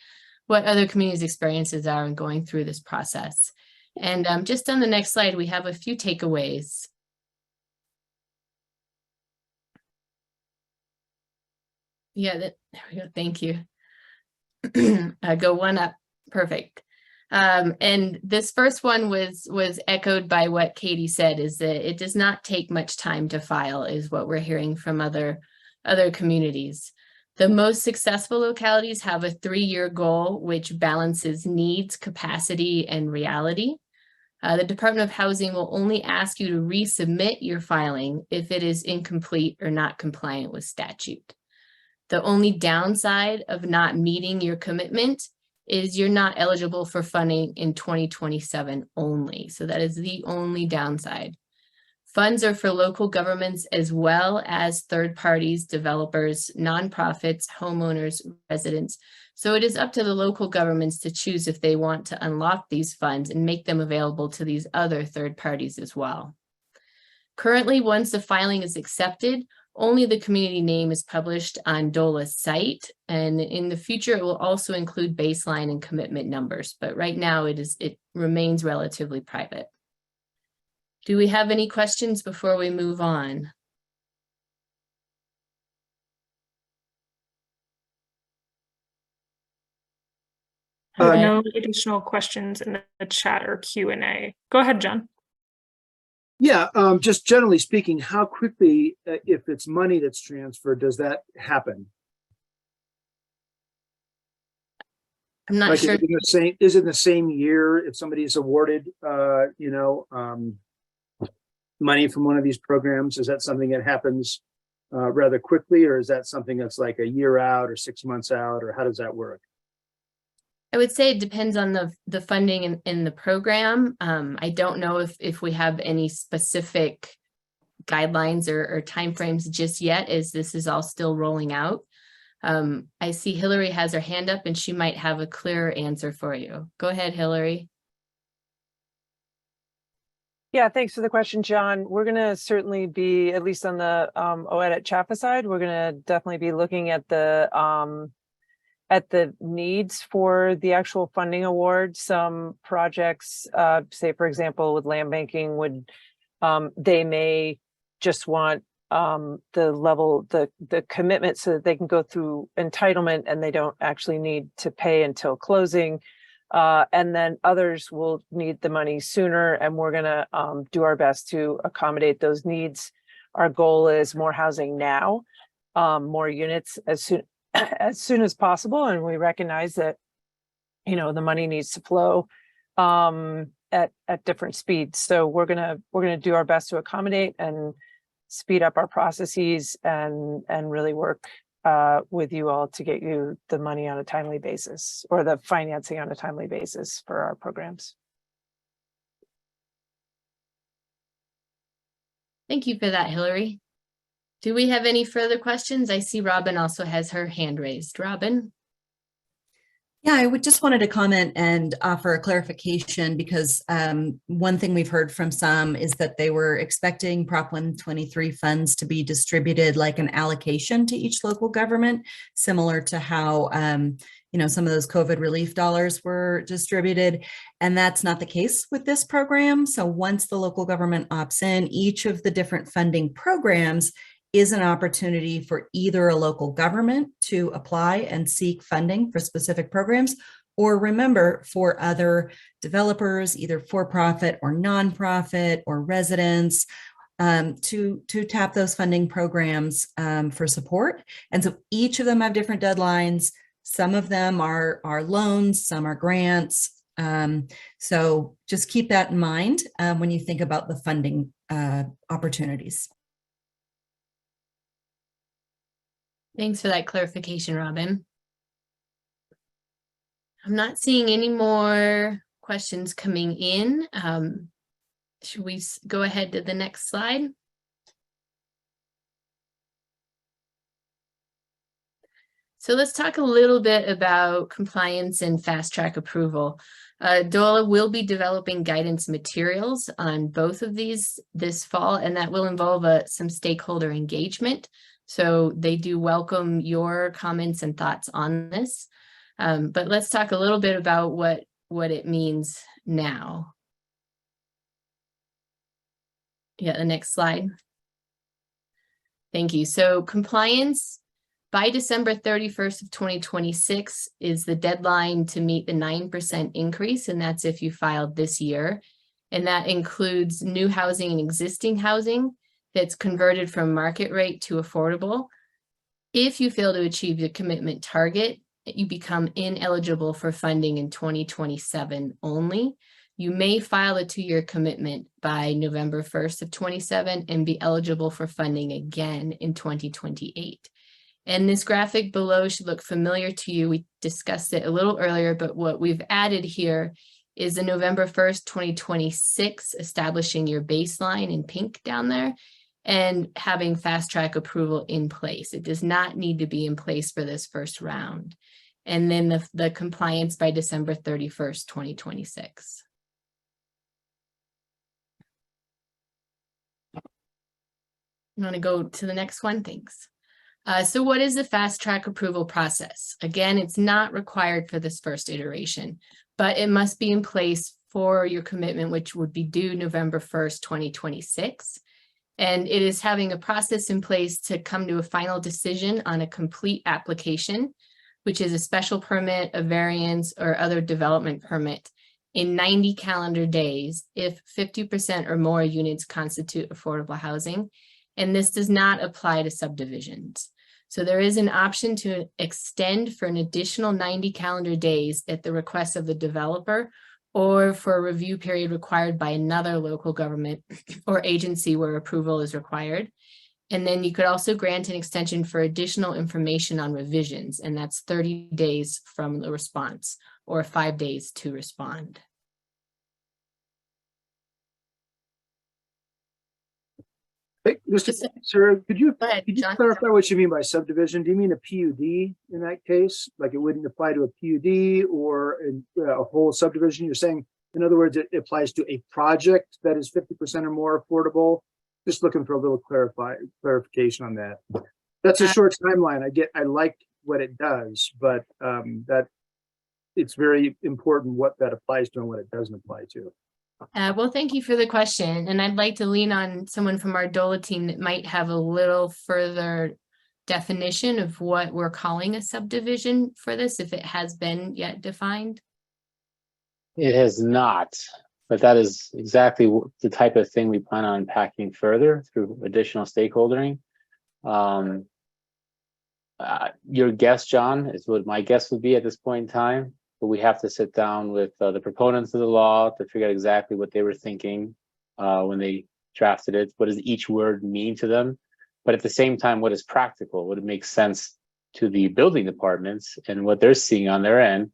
what other communities' experiences are in going through this process. And just on the next slide, we have a few takeaways. Yeah, there we go. Thank you. Go one up. Perfect. And this first one was echoed by what Katie said, is that it does not take much time to file, is what we're hearing from other communities. The most successful localities have a 3-year goal, which balances needs, capacity, and reality. The Department of Housing will only ask you to resubmit your filing if it is incomplete or not compliant with statute. The only downside of not meeting your commitment is you're not eligible for funding in 2027 only. So that is the only downside. Funds are for local governments as well as third parties, developers, nonprofits, homeowners, residents. So it is up to the local governments to choose if they want to unlock these funds and make them available to these other third parties as well. Currently, once the filing is accepted, only the community name is published on DOLA's site, and in the future it will also include baseline and commitment numbers, but right now it remains relatively private. Do we have any questions before we move on? All right. No additional questions in the chat or Q&A. Go ahead, John. Yeah, just generally speaking, how quickly, if it's money that's transferred, does that happen? I'm not Like, sure. is it the same year if somebody is awarded, money from one of these programs? Is that something that happens rather quickly, or is that something that's like a year out or 6 months out, or how does that work? I would say it depends on the funding in the program. I don't know if we have any specific guidelines or timeframes just yet, as this is all still rolling out. I see Hillary has her hand up and she might have a clearer answer for you. Go ahead, Hillary. Yeah, thanks for the question, John. We're going to certainly be, at least on the OED at Chapa side, we're going to definitely be looking at the needs for the actual funding award. Some projects, say, for example, with land banking, they may just want the commitment so that they can go through entitlement and they don't actually need to pay until closing. And then others will need the money sooner, and we're going to do our best to accommodate those needs. Our goal is more housing now, more units as soon as possible, and we recognize that the money needs to flow at different speeds. So we're gonna do our best to accommodate and speed up our processes and really work with you all to get you the money on a timely basis, or the financing on a timely basis for our programs. Thank you for that, Hillary. Do we have any further questions? I see Robin also has her hand raised. Robin? Yeah, I just wanted to comment and offer a clarification, because one thing we've heard from some is that they were expecting Prop 123 funds to be distributed like an allocation to each local government, similar to how some of those COVID relief dollars were distributed. And that's not the case with this program. So once the local government opts in, each of the different funding programs is an opportunity for either a local government to apply and seek funding for specific programs, or remember, for other developers, either for-profit or nonprofit or residents, to tap those funding programs for support. And so each of them have different deadlines. Some of them are loans, some are grants. So just keep that in mind when you think about the funding opportunities. Thanks for that clarification, Robin. I'm not seeing any more questions coming in. Should we go ahead to the next slide? So let's talk a little bit about compliance and fast track approval. DOLA will be developing guidance materials on both of these this fall, and that will involve some stakeholder engagement. So they do welcome your comments and thoughts on this. But let's talk a little bit about what it means now. Yeah, the next slide. Thank you. So compliance by December 31st of 2026 is the deadline to meet the 9% increase, and that's if you filed this year. And that includes new housing and existing housing that's converted from market rate to affordable. If you fail to achieve your commitment target, you become ineligible for funding in 2027 only. You may file a 2-year commitment by November 1st of 27 and be eligible for funding again in 2028. And this graphic below should look familiar to you. We discussed it a little earlier, but what we've added here is the November 1st, 2026, establishing your baseline in pink down there and having fast track approval in place. It does not need to be in place for this first round. And then the compliance by December 31st, 2026. I'm going to go to the next one. Thanks. So what is the fast track approval process? Again, it's not required for this first iteration, but it must be in place for your commitment, which would be due November 1st, 2026. And it is having a process in place to come to a final decision on a complete application, which is a special permit, a variance, or other development permit in 90 calendar days if 50% or more units constitute affordable housing. And this does not apply to subdivisions. So there is an option to extend for an additional 90 calendar days at the request of the developer or for a review period required by another local government or agency where approval is required. And then you could also grant an extension for additional information on revisions, and that's 30 days from the response or 5 days to respond. Hey, Sarah, could you Go ahead, John. clarify what you mean by subdivision? Do you mean a PUD in that case? Like it wouldn't apply to a PUD or a whole subdivision? You're saying, in other words, it applies to a project that is 50% or more affordable? Just looking for a little clarification on that. That's a short timeline. I like what it does, but that it's very important what that applies to and what it doesn't apply to. Well, thank you for the question. And I'd like to lean on someone from our DOLA team that might have a little further definition of what we're calling a subdivision for this, if it has been yet defined. It has not, but that is exactly the type of thing we plan on unpacking further through additional stakeholdering. Your guess, John, is what my guess would be at this point in time. But we have to sit down with the proponents of the law to figure out exactly what they were thinking when they drafted it. What does each word mean to them? But at the same time, what is practical? What makes sense to the building departments and what they're seeing on their end?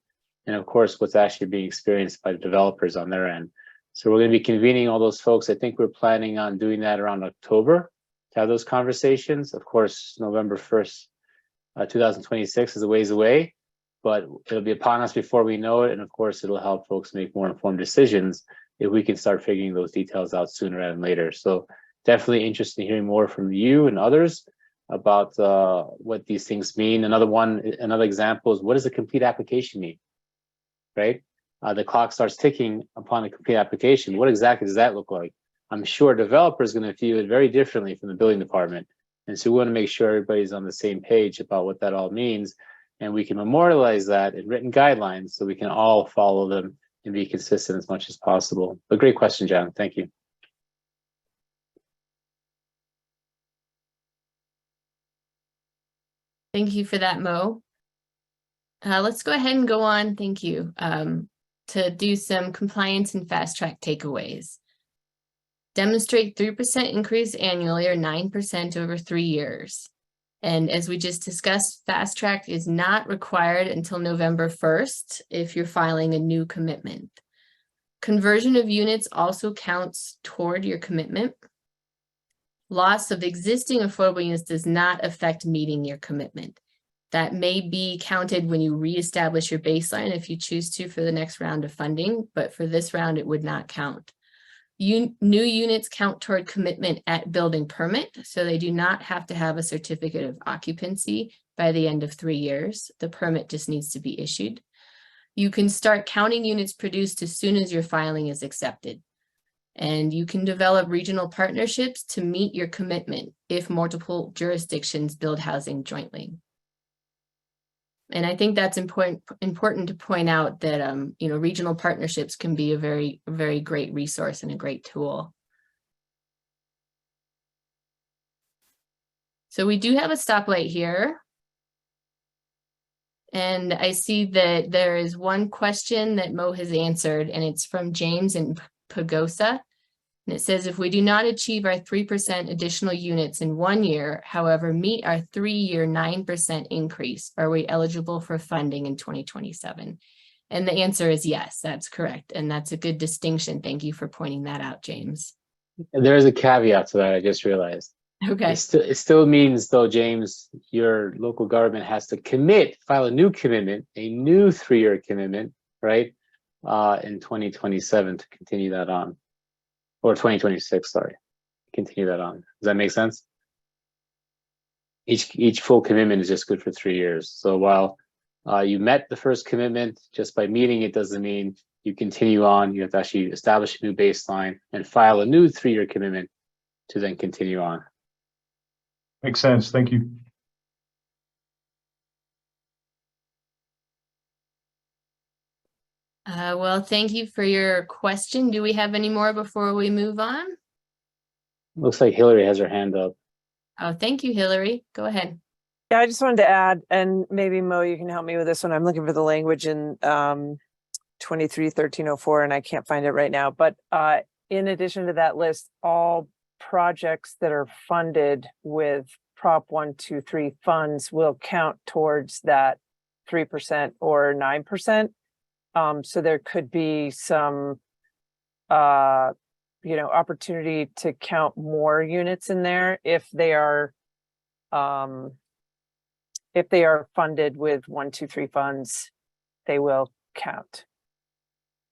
And of course, what's actually being experienced by the developers on their end. So we're going to be convening all those folks. I think we're planning on doing that around October to have those conversations. Of course, November 1st, 2026 is a ways away, but it'll be upon us before we know it. And of course, it'll help folks make more informed decisions if we can start figuring those details out sooner rather than later. So definitely interested in hearing more from you and others about what these things mean. Another example is, what does a complete application mean, right? The clock starts ticking upon a complete application. What exactly does that look like? I'm sure a developer is going to view it very differently from the building department. And so we want to make sure everybody's on the same page about what that all means. And we can memorialize that in written guidelines so we can all follow them and be consistent as much as possible. But great question, John. Thank you. Thank you for that, Mo. Let's go ahead and go on. Thank you. To do some compliance and fast track takeaways. Demonstrate 3% increase annually or 9% over 3 years. And as we just discussed, fast track is not required until November 1st if you're filing a new commitment. Conversion of units also counts toward your commitment. Loss of existing affordable units does not affect meeting your commitment. That may be counted when you reestablish your baseline if you choose to for the next round of funding, but for this round, it would not count. New units count toward commitment at building permit, so they do not have to have a certificate of occupancy by the end of 3 years. The permit just needs to be issued. You can start counting units produced as soon as your filing is accepted. And you can develop regional partnerships to meet your commitment if multiple jurisdictions build housing jointly. And I think that's important to point out that, regional partnerships can be a very, very great resource and a great tool. So we do have a stoplight here. And I see that there is one question that Mo has answered, and it's from James in Pagosa. And it says, if we do not achieve our 3% additional units in 1 year, however, meet our 3-year 9% increase, are we eligible for funding in 2027? And the answer is yes, that's correct. And that's a good distinction. Thank you for pointing that out, James. And there is a caveat to that, I just realized. Okay. It still means, though, James, your local government has to file a new commitment, a new 3-year commitment, right? In 2027 to continue that on. Or 2026, sorry, continue that on. Does that make sense? Each full commitment is just good for 3 years. So while you met the first commitment, just by meeting it doesn't mean you continue on. You have to actually establish a new baseline and file a new 3-year commitment to then continue on. Makes sense. Thank you. Well, thank you for your question. Do we have any more before we move on? Looks like Hillary has her hand up. Oh, thank you, Hillary. Go ahead. Yeah, I just wanted to add, and maybe Mo, you can help me with this one. I'm looking for the language in 23-1304, and I can't find it right now. But in addition to that list, all projects that are funded with Prop 123 funds will count towards that 3% or 9%. So there could be some, opportunity to count more units in there if they are funded with 123 funds, they will count.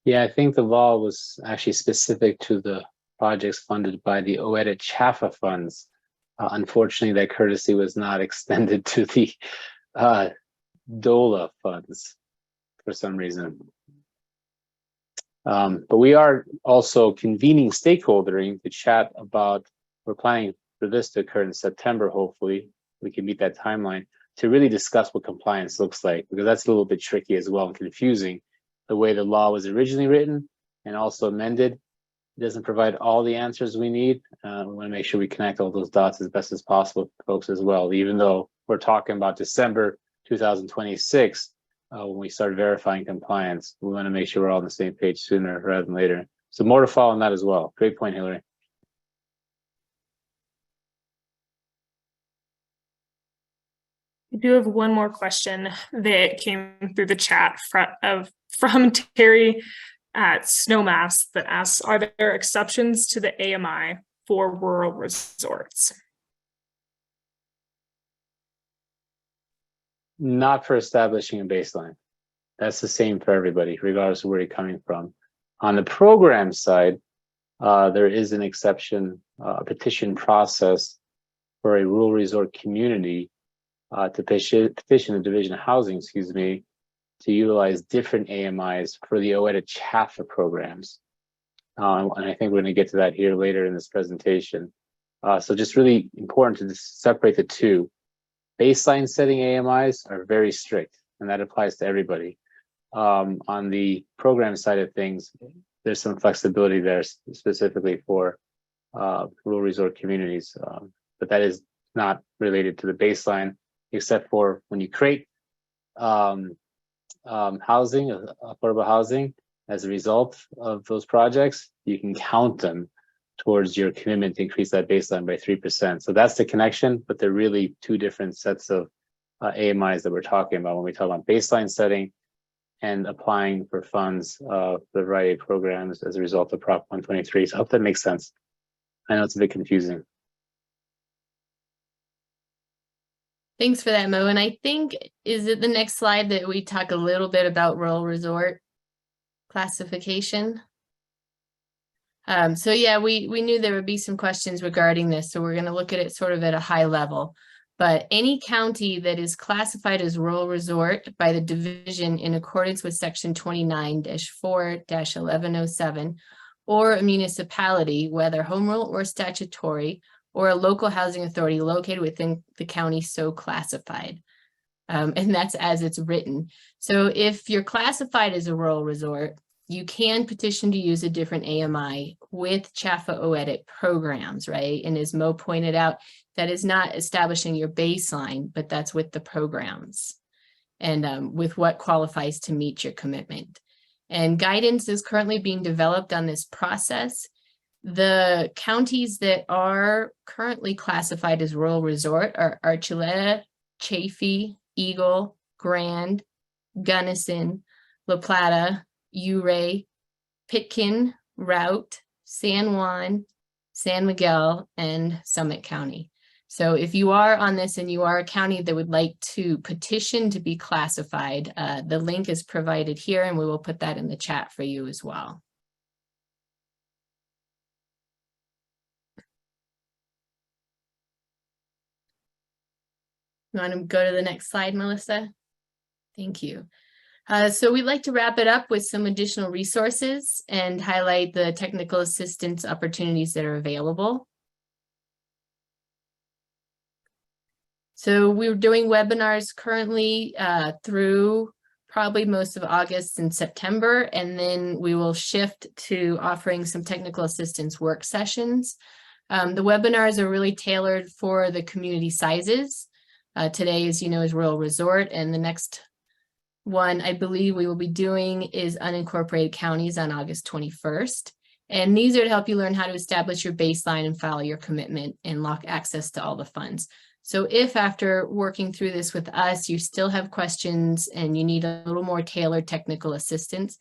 Yeah, I think the law was actually specific to the projects funded by the OEDIT CHAFA funds. Unfortunately, that courtesy was not extended to the DOLA funds for some reason. But we are also convening stakeholdering to chat about, we're planning for this to occur in September, hopefully, we can meet that timeline, to really discuss what compliance looks like, because that's a little bit tricky as well and confusing. The way the law was originally written and also amended, it doesn't provide all the answers we need. We want to make sure we connect all those dots as best as possible for folks as well, even though we're talking about December 2026, when we start verifying compliance. We want to make sure we're all on the same page sooner rather than later. So more to follow on that as well. Great point, Hillary. I do have one more question that came through the chat from Terry at Snowmass that asks, are there exceptions to the AMI for rural resorts? Not for establishing a baseline. That's the same for everybody, regardless of where you're coming from. On the program side, there is an exception, a petition process for a rural resort community to petition the Division of Housing, to utilize different AMIs for the OEDIT CHAFA programs. And I think we're going to get to that here later in this presentation. So just really important to separate the two. Baseline setting AMIs are very strict, and that applies to everybody. On the program side of things, there's some flexibility there specifically for rural resort communities, but that is not related to the baseline, except for when you create housing, affordable housing, as a result of those projects, you can count them towards your commitment to increase that baseline by 3%. So that's the connection, but they're really two different sets of AMIs that we're talking about when we talk about baseline setting and applying for funds for the variety of programs as a result of Prop 123. So I hope that makes sense. I know it's a bit confusing. Thanks for that, Mo. And I think, is it the next slide that we talk a little bit about rural resort classification? So yeah, we knew there would be some questions regarding this, so we're going to look at it sort of at a high level. But any county that is classified as rural resort by the division in accordance with section 29-4-1107, or a municipality, whether home rule or statutory, or a local housing authority located within the county so classified. And that's as it's written. So if you're classified as a rural resort, you can petition to use a different AMI with CHFA OEDIT programs, right? And as Mo pointed out, that is not establishing your baseline, but that's with the programs and with what qualifies to meet your commitment. And guidance is currently being developed on this process. The counties that are currently classified as rural resort are Archuleta, Chaffee, Eagle, Grand, Gunnison, La Plata, Ouray, Pitkin, Routt, San Juan, San Miguel, and Summit County. So if you are on this and you are a county that would like to petition to be classified, the link is provided here and we will put that in the chat for you as well. You want to go to the next slide, Melissa? Thank you. So we'd like to wrap it up with some additional resources and highlight the technical assistance opportunities that are available. So we're doing webinars currently through probably most of August and September, and then we will shift to offering some technical assistance work sessions. The webinars are really tailored for the community sizes. Today, as you know, is rural resort, and the next one I believe we will be doing is unincorporated counties on August 21st. And these are to help you learn how to establish your baseline and file your commitment and lock access to all the funds. So if after working through this with us, you still have questions and you need a little more tailored technical assistance,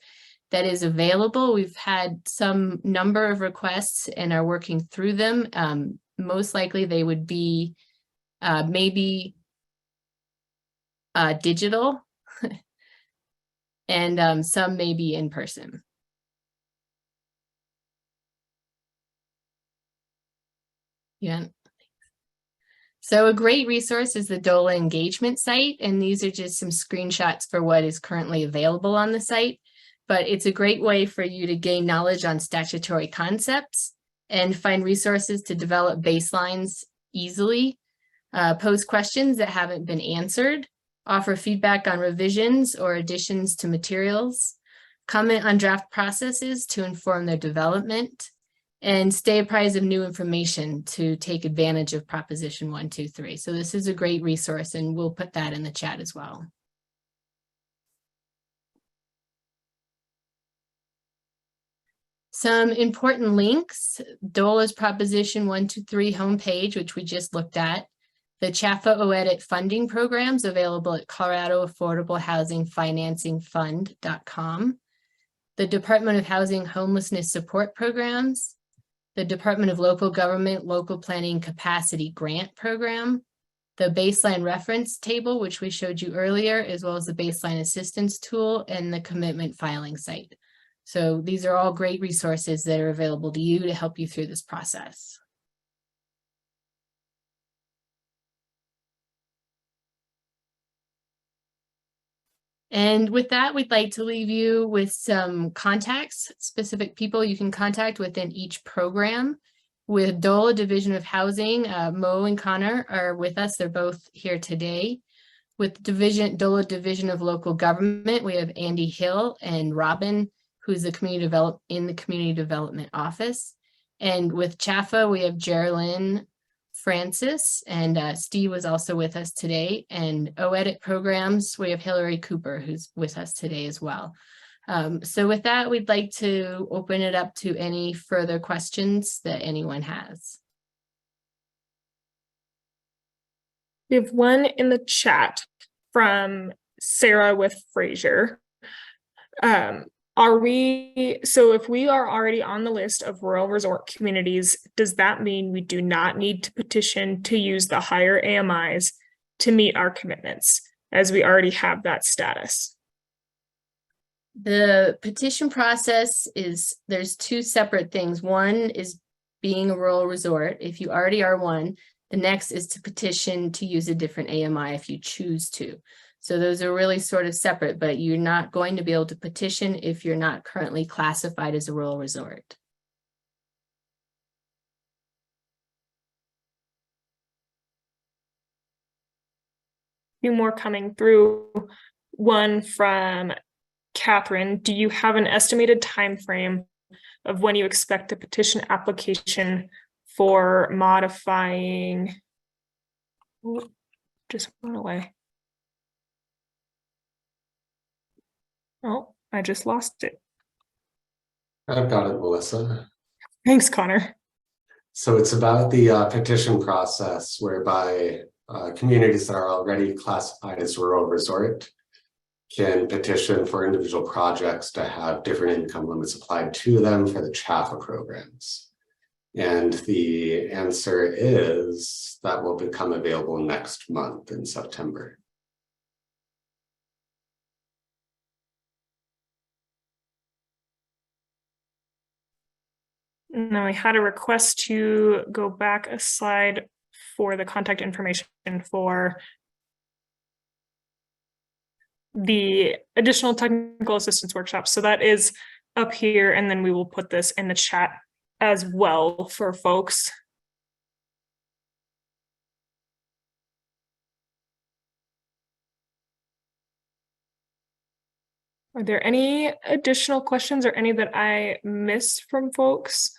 that is available. We've had some number of requests and are working through them. Most likely they would be maybe digital and some may be in person. Yeah. So a great resource is the DOLA engagement site, and these are just some screenshots for what is currently available on the site. But it's a great way for you to gain knowledge on statutory concepts and find resources to develop baselines easily, pose questions that haven't been answered, offer feedback on revisions or additions to materials, comment on draft processes to inform their development, and stay apprised of new information to take advantage of Proposition 123. So this is a great resource, and we'll put that in the chat as well. Some important links: DOLA's Proposition 123 homepage, which we just looked at, the CHFA OEDIT funding programs available at Colorado Affordable Housing Financing Fund.com, the Department of Housing Homelessness Support Programs, the Department of Local Government Local Planning Capacity Grant Program, the Baseline Reference Table, which we showed you earlier, as well as the Baseline Assistance Tool and the Commitment Filing Site. So these are all great resources that are available to you to help you through this process. And with that, we'd like to leave you with some contacts, specific people you can contact within each program. With DOLA Division of Housing, Mo and Connor are with us. They're both here today. With DOLA Division of Local Government, we have Andy Hill and Robin, who's the community development office. And with CHFA, we have Geraldine Francis, and Steve was also with us today. And OEDIT programs, we have Hillary Cooper, who's with us today as well. So with that, we'd like to open it up to any further questions that anyone has. We have one in the chat from Sarah with Fraser. So if we are already on the list of rural resort communities, does that mean we do not need to petition to use the higher AMIs to meet our commitments, as we already have that status? The petition process is, there's two separate things. One is being a rural resort. If you already are one, the next is to petition to use a different AMI if you choose to. So those are really sort of separate, but you're not going to be able to petition if you're not currently classified as a rural resort. Few more coming through. One from Catherine. Do you have an estimated time frame of when you expect a petition application for modifying? Ooh, just went away. Oh, I just lost it. I've got it, Melissa. Thanks, Connor. So it's about the petition process whereby communities that are already classified as rural resort can petition for individual projects to have different income limits applied to them for the CHAFA programs. And the answer is that will become available next month in September. Now I had a request to go back a slide for the contact information for the additional technical assistance workshop. So that is up here, and then we will put this in the chat as well for folks. Are there any additional questions or any that I missed from folks?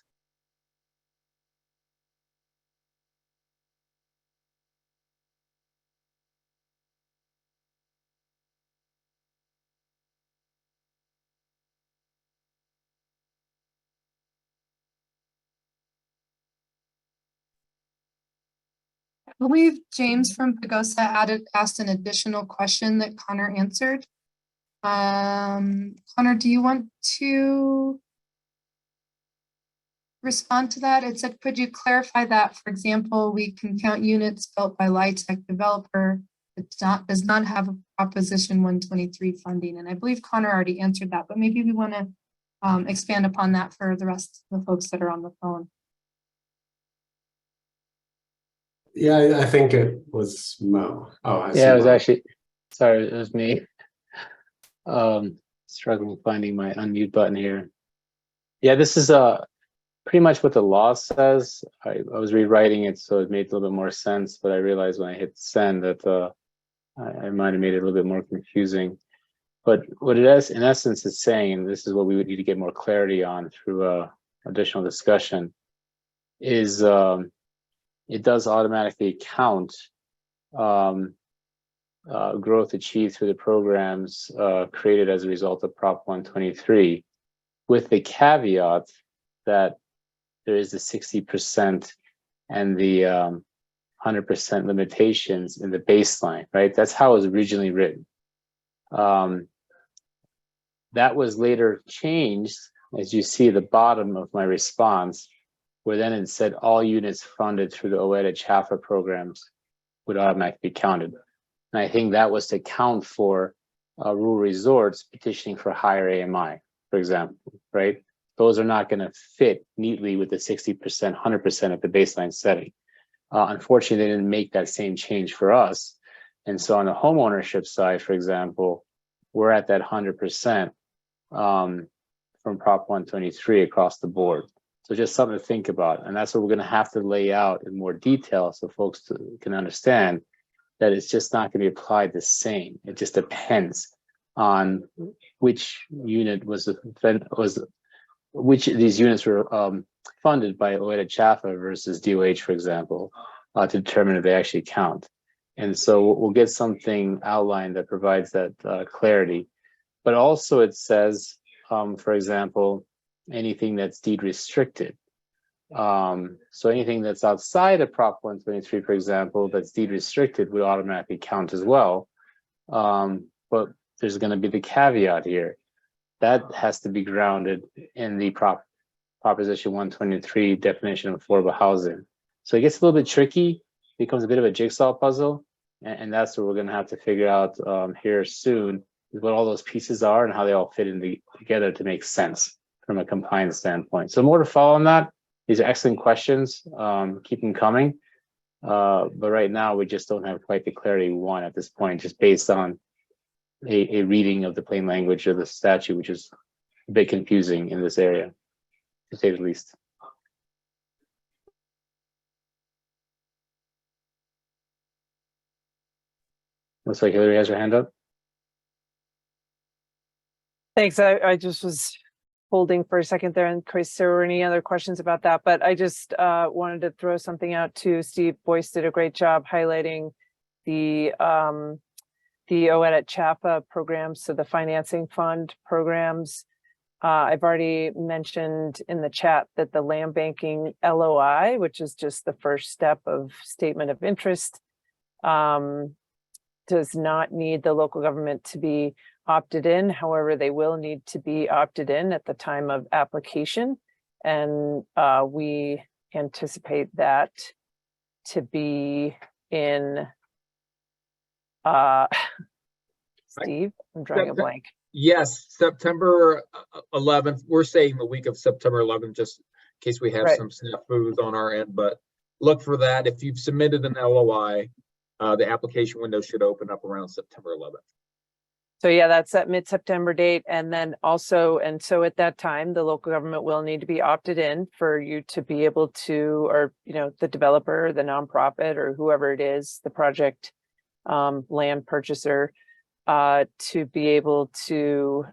I believe James from Pagosa asked an additional question that Connor answered. Connor, do you want to respond to that? It said, could you clarify that, for example, we can count units built by LIHTC developer that does not have a Proposition 123 funding? And I believe Connor already answered that, but maybe we want to expand upon that for the rest of the folks that are on the phone. Yeah, I think it was Mo. Oh, I see Yeah, it was Mo. actually, sorry, it was me. Struggling finding my unmute button here. Yeah, this is pretty much what the law says. I was rewriting it so it made a little bit more sense, but I realized when I hit send that I might have made it a little bit more confusing. But what it is, in essence, is saying, and this is what we would need to get more clarity on through additional discussion, is it does automatically count growth achieved through the programs created as a result of Prop 123, with the caveat that there is the 60% and the 100% limitations in the baseline, right? That's how it was originally written. That was later changed, as you see at the bottom of my response, where then it said all units funded through the OEDA CHAFA programs would automatically be counted. And I think that was to account for rural resorts petitioning for higher AMI, for example, right? Those are not going to fit neatly with the 60%, 100% of the baseline setting. Unfortunately, they didn't make that same change for us. And so on the home ownership side, for example, we're at that 100% from Prop 123 across the board. So just something to think about. And that's what we're going to have to lay out in more detail so folks can understand that it's just not going to be applied the same. It just depends on which unit which of these units were funded by OEDA CHAFA versus DOH, for example, to determine if they actually count. And so we'll get something outlined that provides that clarity. But also it says, for example, anything that's deed restricted. So anything that's outside of Prop 123, for example, that's deed restricted would automatically count as well. But there's going to be the caveat here. That has to be grounded in the Proposition 123 definition of affordable housing. So it gets a little bit tricky, becomes a bit of a jigsaw puzzle. And that's what we're gonna have to figure out here soon, is what all those pieces are and how they all fit in together to make sense from a compliance standpoint. So more to follow on that. These are excellent questions. Keep them coming. But right now we just don't have quite the clarity we want at this point, just based on a reading of the plain language of the statute, which is a bit confusing in this area, to say the least. Looks like Hillary has her hand up. Thanks. I just was holding for a second there in case there were any other questions about that, but I just wanted to throw something out too. Steve Boyce did a great job highlighting the OED at CHAPA programs, so the financing fund programs. I've already mentioned in the chat that the land banking LOI, which is just the first step of statement of interest, does not need the local government to be opted in. However, they will need to be opted in at the time of application. And we anticipate that to be in, Steve, I'm drawing a blank. Yes, September 11th. We're saying the week of September 11th, just in case we have some snafus on our end, but look for that. If you've submitted an LOI, the application window should open up around September 11th. So yeah, that's that mid-September date. And then also, and so at that time, the local government will need to be opted in for you to be able to, or, you know, the developer, the nonprofit, or whoever it is, the project land purchaser, to be able to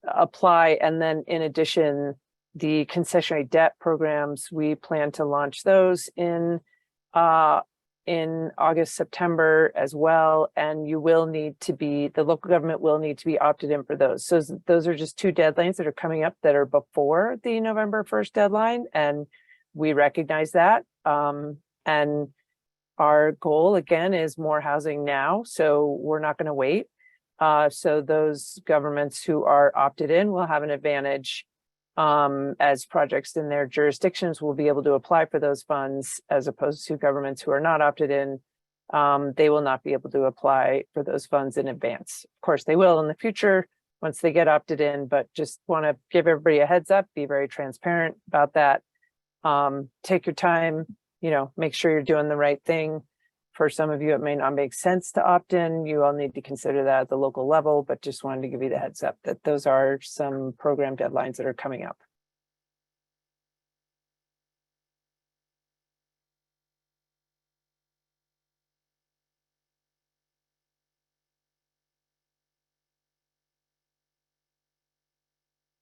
apply. And then in addition, the concessionary debt programs, we plan to launch those in August, September as well. And you will need to be, the local government will need to be opted in for those. So those are just two deadlines that are coming up that are before the November 1st deadline. And we recognize that. And our goal again is more housing now. So we're not going to wait. So those governments who are opted in will have an advantage, as projects in their jurisdictions will be able to apply for those funds, as opposed to governments who are not opted in. They will not be able to apply for those funds in advance. Of course, they will in the future once they get opted in, but just want to give everybody a heads up, be very transparent about that. Take your time, you know, make sure you're doing the right thing. For some of you, it may not make sense to opt in. You all need to consider that at the local level, but just wanted to give you the heads up that those are some program deadlines that are coming up.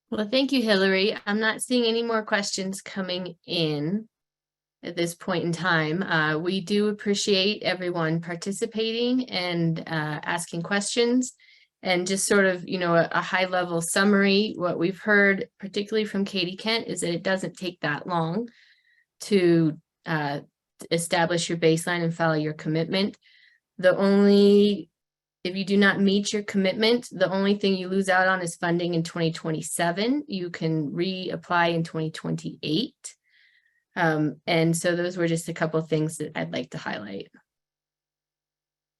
Well, thank you, Hillary. I'm not seeing any more questions coming in at this point in time. We do appreciate everyone participating and asking questions, and just sort of, you know, a high level summary. What we've heard, particularly from Katie Kent, is that it doesn't take that long to establish your baseline and follow your commitment. If you do not meet your commitment, the only thing you lose out on is funding in 2027. You can reapply in 2028. And so those were just a couple of things that I'd like to highlight.